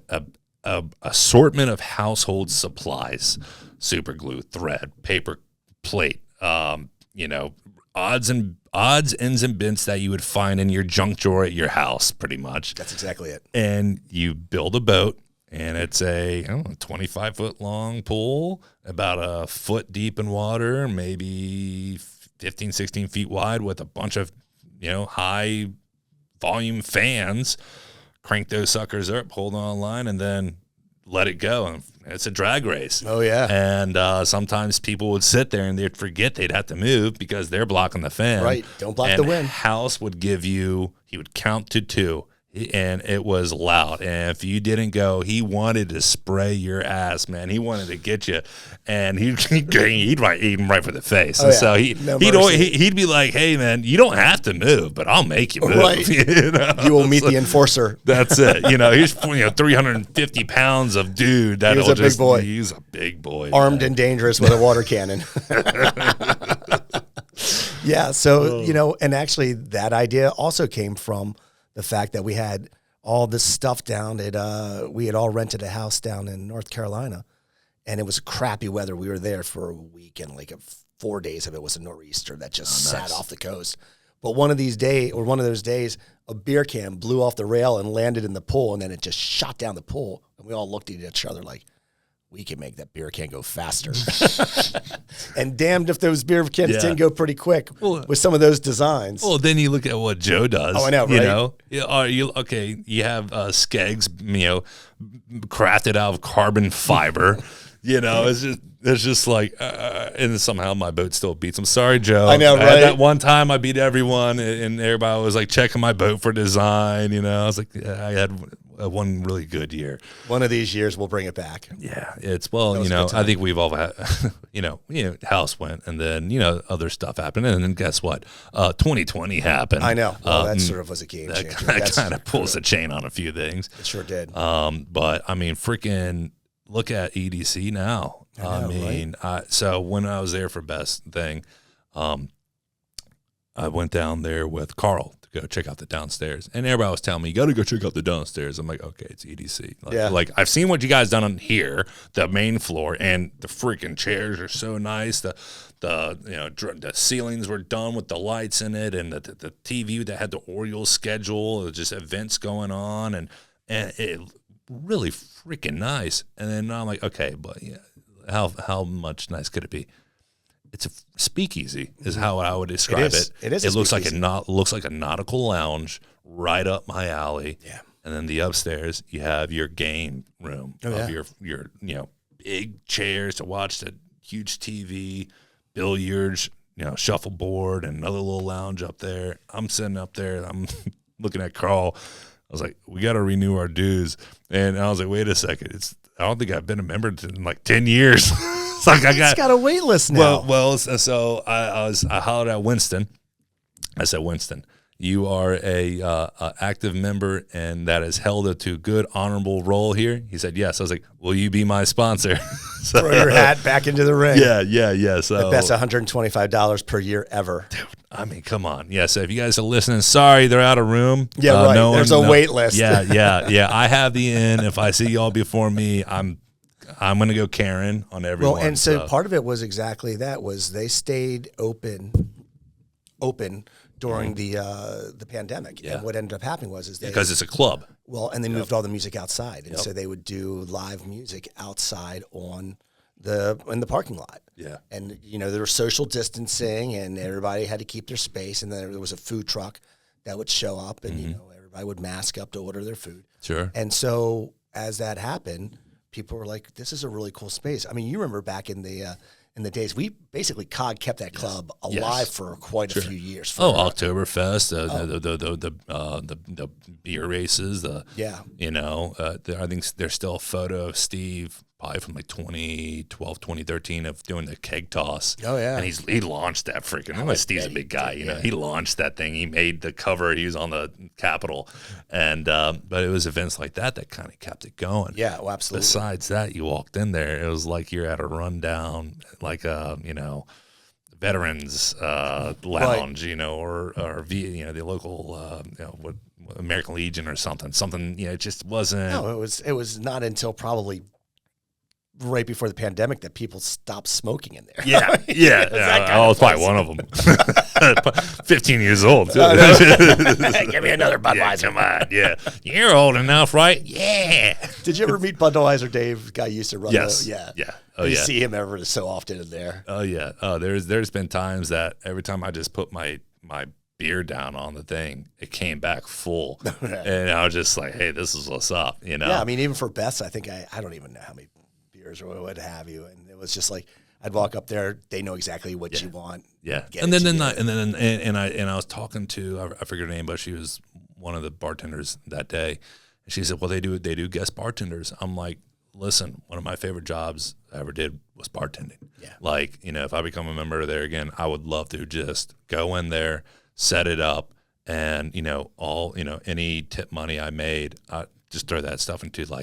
a assortment of household supplies: super glue, thread, paper plate, odds, ends, and bits that you would find in your junk drawer at your house, pretty much. That's exactly it. And you build a boat, and it's a 25-foot long pool, about a foot deep in water, maybe 15, 16 feet wide, with a bunch of, high volume fans. Crank those suckers up, hold on line, and then let it go. And it's a drag race. Oh, yeah. And sometimes people would sit there and they'd forget they'd have to move because they're blocking the fan. Right. Don't block the wind. House would he would count to 2. And it was loud. And if you didn't go, he wanted to spray your ass, man. He wanted to get you. And he'd right him right for the face. And so he'd be like, hey, man, you don't have to move, but I'll make you move. Right. You will meet the enforcer. That's it. He's 350 pounds of dude. He was a big boy. He's a big boy. Armed and dangerous with a water cannon. Yeah. So, and actually that idea also came from the fact that we had all this stuff down at, we had all rented a house down in North Carolina, and it was crappy weather. We were there for a week, and 4 days of it was a nor'easter that just sat off the coast. But one of those days, a beer can blew off the rail and landed in the pool, and then it just shot down the pool. And we all looked at each other like, we can make that beer can go faster. And damned if those beer cans didn't go pretty quick with some of those designs. Well, then you look at what Joe does. Oh, I know, right? You have Skegs, crafted out of carbon fiber. It's just like, and somehow my boat still beats him. Sorry, Joe. I know, right? That one time I beat everyone, and everybody was like checking my boat for design. I was like, I had one really good year. One of these years we'll bring it back. Yeah, I think we've all had, house went, and then other stuff happened, and then guess what? 2020 happened. I know. Well, that sort of was a game changer. That kind of pulls the chain on a few things. It sure did. But I mean, freaking look at EDC now. So when I was there for Best Thing, I went down there with Carl to go check out the downstairs. And everybody was telling me, you got to go check out the downstairs. I'm like, okay, it's EDC. Like I've seen what you guys done on here, the main floor, and the freaking chairs are so nice. The ceilings were done with the lights in it, and the TV that had the Orioles schedule, just events going on, and it really freaking nice. And then I'm like, okay, but yeah, how much nice could it be? It's a speakeasy is how I would describe it. It is. It looks like a nautical lounge right up my alley. Yeah. And then the upstairs, you have your game room of your big chairs to watch the huge TV, billiards, shuffleboard, and another little lounge up there. I'm sitting up there. I'm looking at Carl. I was like, we got to renew our dues. And I was like, wait a second. I don't think I've been a member in like 10 years. It's like It's got a wait list now. Well, so I hollered at Winston. I said, Winston, you are a active member, and that is held to good, honorable role here. He said, yes. I was like, will you be my sponsor? So, throw your hat back into the ring. Yeah. So that's $125 per year ever. Dude, I mean, come on. Yeah, so if you guys are listening, sorry, they're out of room. Yeah, right. There's a wait list. Yeah. I have the in. If I see y'all before me, I'm going to go Karen on everyone. Well, and so part of it was exactly that, was they stayed open during the pandemic. Yeah. And what ended up happening was because it's a club. Well, and they moved all the music outside. And so they would do live music outside in the parking lot. Yeah. And, there was social distancing, and everybody had to keep their space. And then there was a food truck that would show up, and, everybody would mask up to order their food. Sure. And so as that happened, people were like, this is a really cool space. I mean, you remember back in the days, we basically kept that club alive for quite a few years. Oktoberfest, the beer races, I think there's still a photo of Steve probably from like 2012, 2013 of doing the keg toss. Oh, yeah. And he launched that freaking, Steve's a big guy, he launched that thing. He made the cover. He was on the Capitol. And, but it was events like that kind of kept it going. Yeah, well, absolutely. Besides that, you walked in there, it was like you're at a rundown, like veterans lounge, or the local American Legion or something. It just wasn't. No, it was not until probably right before the pandemic that people stopped smoking in there. Yeah. I was probably one of them. 15 years old. Too. Give me another Budweiser. Come on. Yeah. You're old enough, right? Yeah. Did you ever meet Budweiser Dave? The guy used to run Yes. Yeah. Oh, you see him ever so often in there. Oh, yeah. Oh, there's been times that every time I just put my beer down on the thing, it came back full. And I was just like, hey, this is what's up, Yeah, I mean, even for Beth's, I think I don't even know how many beers or what have you. And it was just like, I'd walk up there, they know exactly what you want. Yeah. And I was talking to, I forget her name, but she was one of the bartenders that day. And she said, well, they do guest bartenders. I'm like, listen, one of my favorite jobs I ever did was bartending. Yeah. Like, if I become a member there again, I would love to just go in there, set it up, and, any tip money I made, just throw that stuff into throw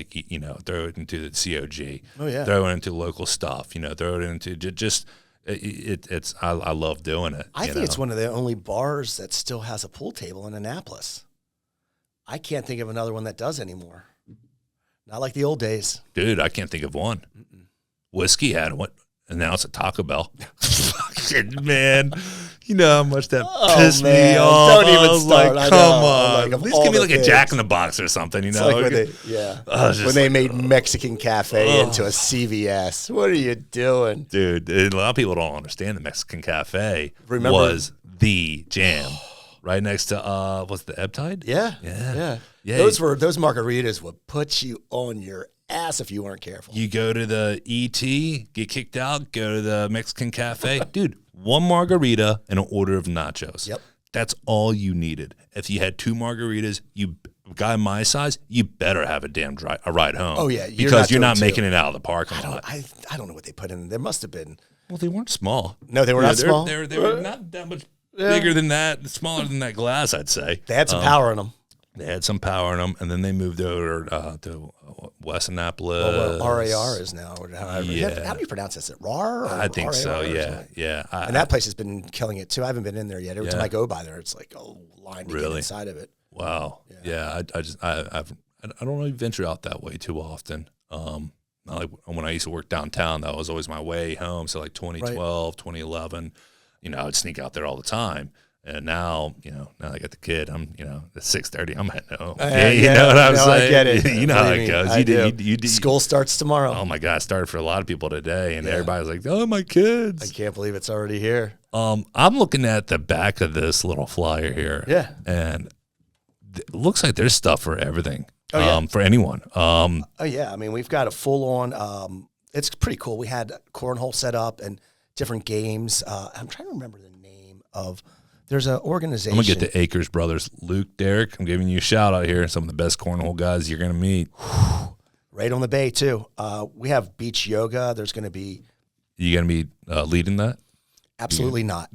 it into the COG. Oh, yeah. Throw it into local stuff, throw it into just, I love doing it. I think it's one of the only bars that still has a pool table in Annapolis. I can't think of another one that does anymore. Not like the old days. Dude, I can't think of one. Whiskey had one, and now it's a Taco Bell. Fucking man. You know how much that pissed me off. Don't even start. Like, come on. At least give me like a Jack in the Box or something, It's like when they made Mexican Cafe into a CVS. What are you doing? Dude, a lot of people don't understand the Mexican Cafe was the jam. Right next to was the Ebb Tide? Yeah. Those margaritas would put you on your ass if you weren't careful. You go to the ET, get kicked out, go to the Mexican Cafe. Dude, one margarita and an order of nachos. Yep. That's all you needed. If you had two margaritas, guy my size, you better have a ride home. Oh, yeah. Because you're not making it out of the parking lot. I don't know what they put in. There must have been. Well, they weren't small. No, they were not small. They were not that much bigger than that, smaller than that glass, I'd say. They had some power in them. They had some power in them, and then they moved over to West Annapolis. Well, RAR is now. Or however. Yeah. How do you pronounce this? Is it RAR? I think RAR so, yeah. And that place has been killing it, too. I haven't been in there yet. Every time I go by there, it's like, line to get inside of it. Wow. Yeah, I don't really venture out that way too often. Not like when I used to work downtown, that was always my way home. So like 2012, 2011, I'd sneak out there all the time. And now, now I got the kid. I'm, at 6:30, I'm heading home. You know what I'm saying? I get it. You know how it goes. You do. School starts tomorrow. Oh my God, it started for a lot of people today, and everybody's like, "Oh, my kids!" I can't believe it's already here. I'm looking at the back of this little flyer here. Yeah, and it looks like there's stuff for everything. Oh, for anyone. Oh yeah, I mean we've got a full on. It's pretty cool. We had cornhole set up and different games. I'm trying to remember the name of. There's an organization. I'm going to get the Akers brothers. Luke, Derek, I'm giving you a shout out here. Some of the best cornhole guys you're going to meet. Right on the bay, too. We have beach yoga. There's going to be. You going to be leading that? Absolutely not.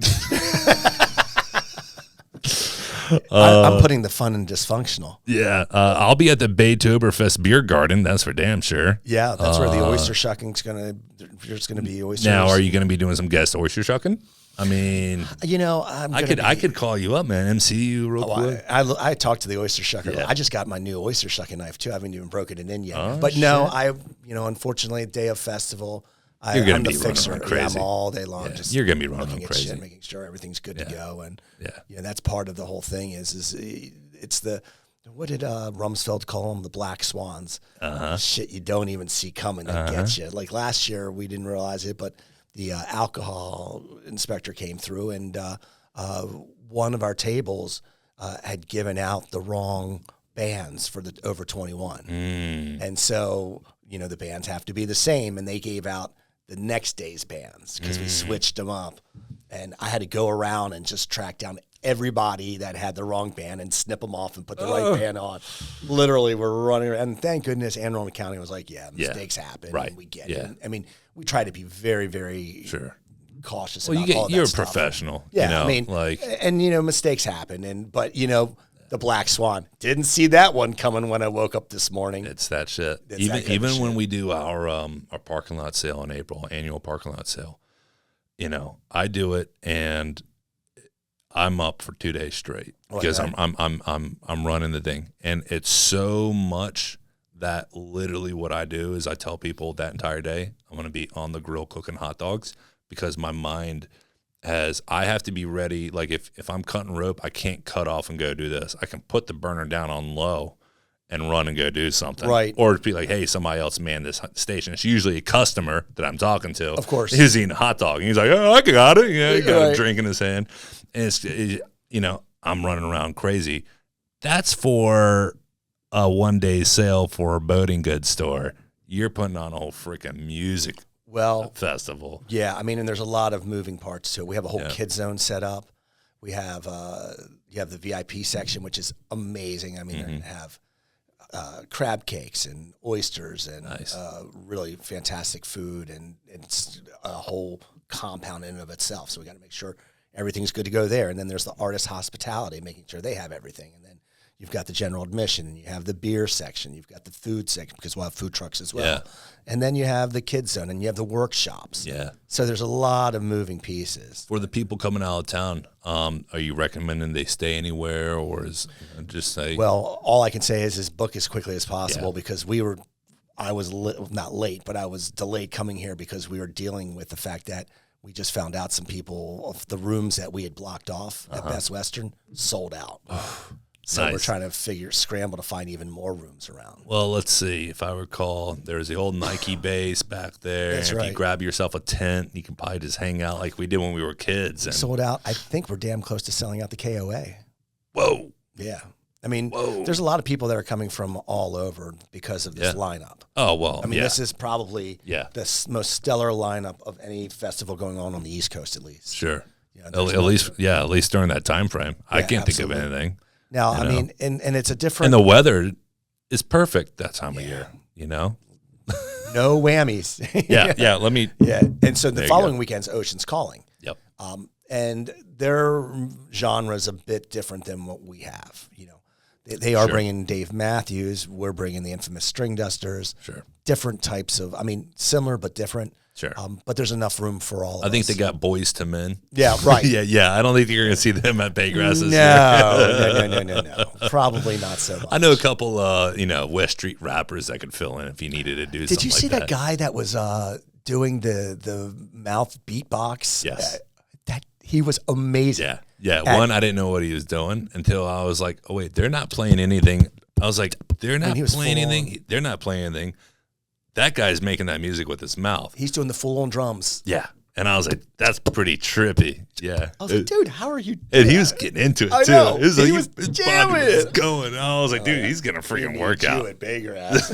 I'm putting the fun in dysfunctional. Yeah. I'll be at the Baytoberfest Beer Garden. That's for damn sure. Yeah, that's where the oyster shucking's going to. There's going to be oysters. Now, are you going to be doing some guest oyster shucking? I mean, I could call you up, man. MC you real quick. I talked to the oyster shucker. Yeah. I just got my new oyster shucking knife too. I haven't even broken it in yet. Oh, but no, unfortunately, day of festival, you're I'm gonna the be fixer. running crazy. I'm all day long. Yeah. Just you're gonna be running looking at crazy, shit, making sure everything's good to go, and yeah, that's part of the whole thing. Is it's the. What did Rumsfeld call them? The black swans. Shit you don't even see coming that gets you. Like last year, we didn't realize it, but the alcohol inspector came through, and one of our tables had given out the wrong bands for the over 21. And so, the bands have to be the same, and they gave out the next day's bands because we switched them up. And I had to go around and just track down everybody that had the wrong band and snip them off and put the right band on. Literally, we're running around. And thank goodness Anne Arundel County was like, mistakes happen. Right. And we get it. I mean, we try to be very, very cautious about all that you're a stuff. professional. Yeah, mistakes happen. But the black swan, didn't see that one coming when I woke up this morning. It's that shit. Even when we do our parking lot sale in April, annual parking lot sale, I do it and I'm up for 2 days straight because I'm running the thing, and it's so much that literally what I do is I tell people that entire day I'm going to be on the grill cooking hot dogs because my mind I have to be ready. Like if I'm cutting rope, I can't cut off and go do this. I can put the burner down on low and run and go do something. Right. Or be like, hey, somebody else manned this station. It's usually a customer that I'm talking to. Of course. He's eating a hot dog. And he's like, oh, I got it. Yeah, he got a drink in his hand. And I'm running around crazy. That's for a 1 day sale for a boating goods store. You're putting on a whole freaking music festival. Yeah, I mean, and there's a lot of moving parts to it. We have a whole kid zone set up. We have you have the VIP section, which is amazing. I mean, they're going to have crab cakes and oysters and really fantastic food, and it's a whole compound in and of itself. So we got to make sure everything's good to go there. And then there's the artist hospitality, making sure they have everything. And then you've got the general admission, and you have the beer section, you've got the food section because we'll have food trucks as well. Yeah. And then you have the kids zone, and you have the workshops. Yeah. So there's a lot of moving pieces. For the people coming out of town, are you recommending they stay anywhere, or is just say? Well, all I can say is book as quickly as possible because I was not late, but I was delayed coming here because we were dealing with the fact that we just found out some people of the rooms that we had blocked off at Best Western sold out. So we're trying to scramble to find even more rooms around. Well, let's see. If I recall, there's the old Nike base back there. That's If you grab yourself a tent, you can probably just hang out like we did when we were kids. And sold out. I think we're damn close to selling out the KOA. Whoa. Yeah. I mean, there's a lot of people that are coming from all over because of this lineup. Oh, well, I mean, this is probably the most stellar lineup of any festival going on the East Coast, at least. Sure. At least during that time frame. I can't think of anything. Now, I mean, and it's a different... And the weather is perfect that time of year, No whammies. And so the following weekend's Ocean's Calling. Yep. And their genre is a bit different than what we have, They are bringing Dave Matthews. We're bringing the infamous String Dusters. Sure. Different types of, I mean, similar but different. Sure. But there's enough room for all of us. I think they got Boys to Men. Yeah, right. yeah. I don't think you're going to see them at Baygrass this year. No. Probably not so much. I know a couple, West Street rappers that could fill in if you needed to do something like that. Did you see that guy that was doing the mouth beatbox? Yes. He was amazing. Yeah. One, I didn't know what he was doing until I was like, oh, wait, they're not playing anything. I was like, they're not playing anything. They're not playing anything. That guy's making that music with his mouth. He's doing the full-on drums. Yeah. And I was like, that's pretty trippy. Yeah. I was like, dude, how are you doing And he was getting into it, too. Know. His was body jamming. was going. I was like, dude, he's going to freaking work out. At Baygrass.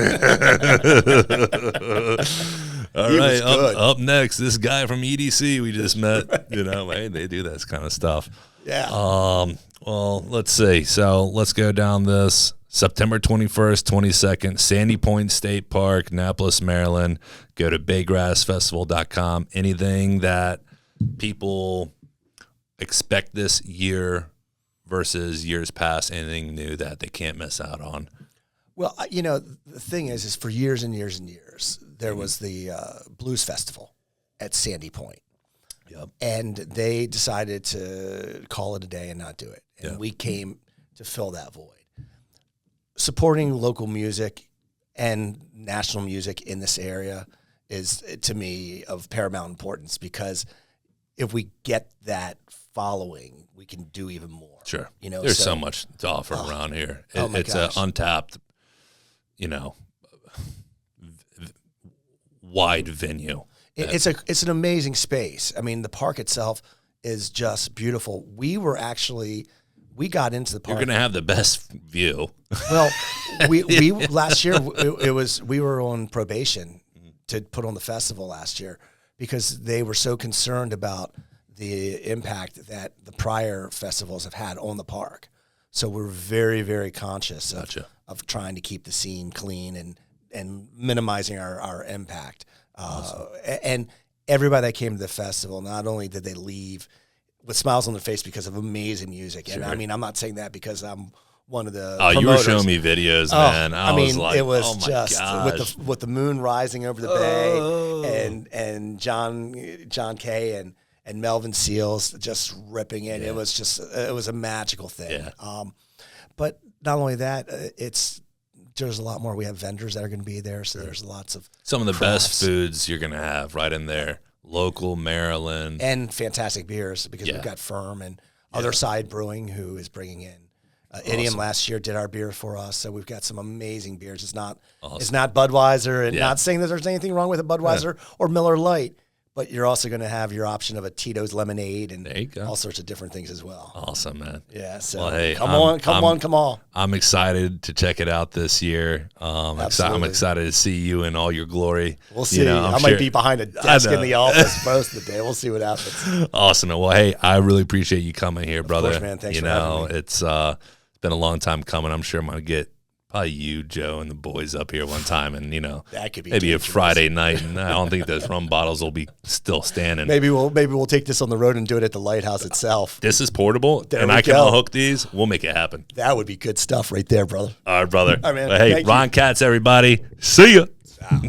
All right, up next, this guy from EDC we just met. Hey, they do that kind of stuff. Yeah. Well, let's see. So let's go down this. September 21st, 22nd, Sandy Point State Park, Annapolis, Maryland. Go to baygrassfestival.com. Anything that people expect this year versus years past, anything new that they can't miss out on? Well, the thing is for years and years and years, there was the Blues Festival at Sandy Point. Yep. And they decided to call it a day and not do it. And we came to fill that void. Supporting local music and national music in this area is, to me, of paramount importance, because if we get that following, we can do even more. Sure. There's so much to offer around here. It's an untapped, wide venue. It's an amazing space. I mean, the park itself is just beautiful. We got into the park. You're going to have the best view. Well, we last year we were on probation to put on the festival last year because they were so concerned about the impact that the prior festivals have had on the park. So we're very, very conscious of trying to keep the scene clean and minimizing our impact. Awesome. And everybody that came to the festival, not only did they leave with smiles on their face because of amazing music. Sure. And I mean, I'm not saying that because I'm one of the promoters. You were showing me videos, man. I was like, it was oh my just gosh. with the moon rising over the bay and John Kay and Melvin Seals just ripping it. Yeah. It was a magical thing. Yeah. But not only that, there's a lot more. We have vendors that are going to be there, so there's lots of some of the crafts. Best foods you're going to have right in there. Local Maryland. And fantastic beers because we've got Firm and Other Side Brewing who is bringing in. Idiom last year did our beer for us, so we've got some amazing beers. It's not Budweiser, and not saying that there's anything wrong with a Budweiser or Miller Lite, but you're also going to have your option of a Tito's lemonade and all sorts of different things as well. Awesome, man. Yeah, so well, hey, come on. I'm excited to check it out this year. I'm excited to see you in all your glory. We'll see. I might be behind a desk in the office most of the day. We'll see what happens. Awesome. Well, hey, I really appreciate you coming here, brother. Of course, man. Thanks for having me. It's been a long time coming. I'm sure I'm going to get probably you, Joe, and the boys up here one time, and that could be maybe a Friday night. And I don't think those rum bottles will be still standing. Maybe we'll take this on the road and do it at the lighthouse itself. This is portable, and I can unhook these. We'll make it happen. That would be good stuff right there, brother. All right, brother. All right, man. Hey, Ron Katz, everybody. See ya. Wow.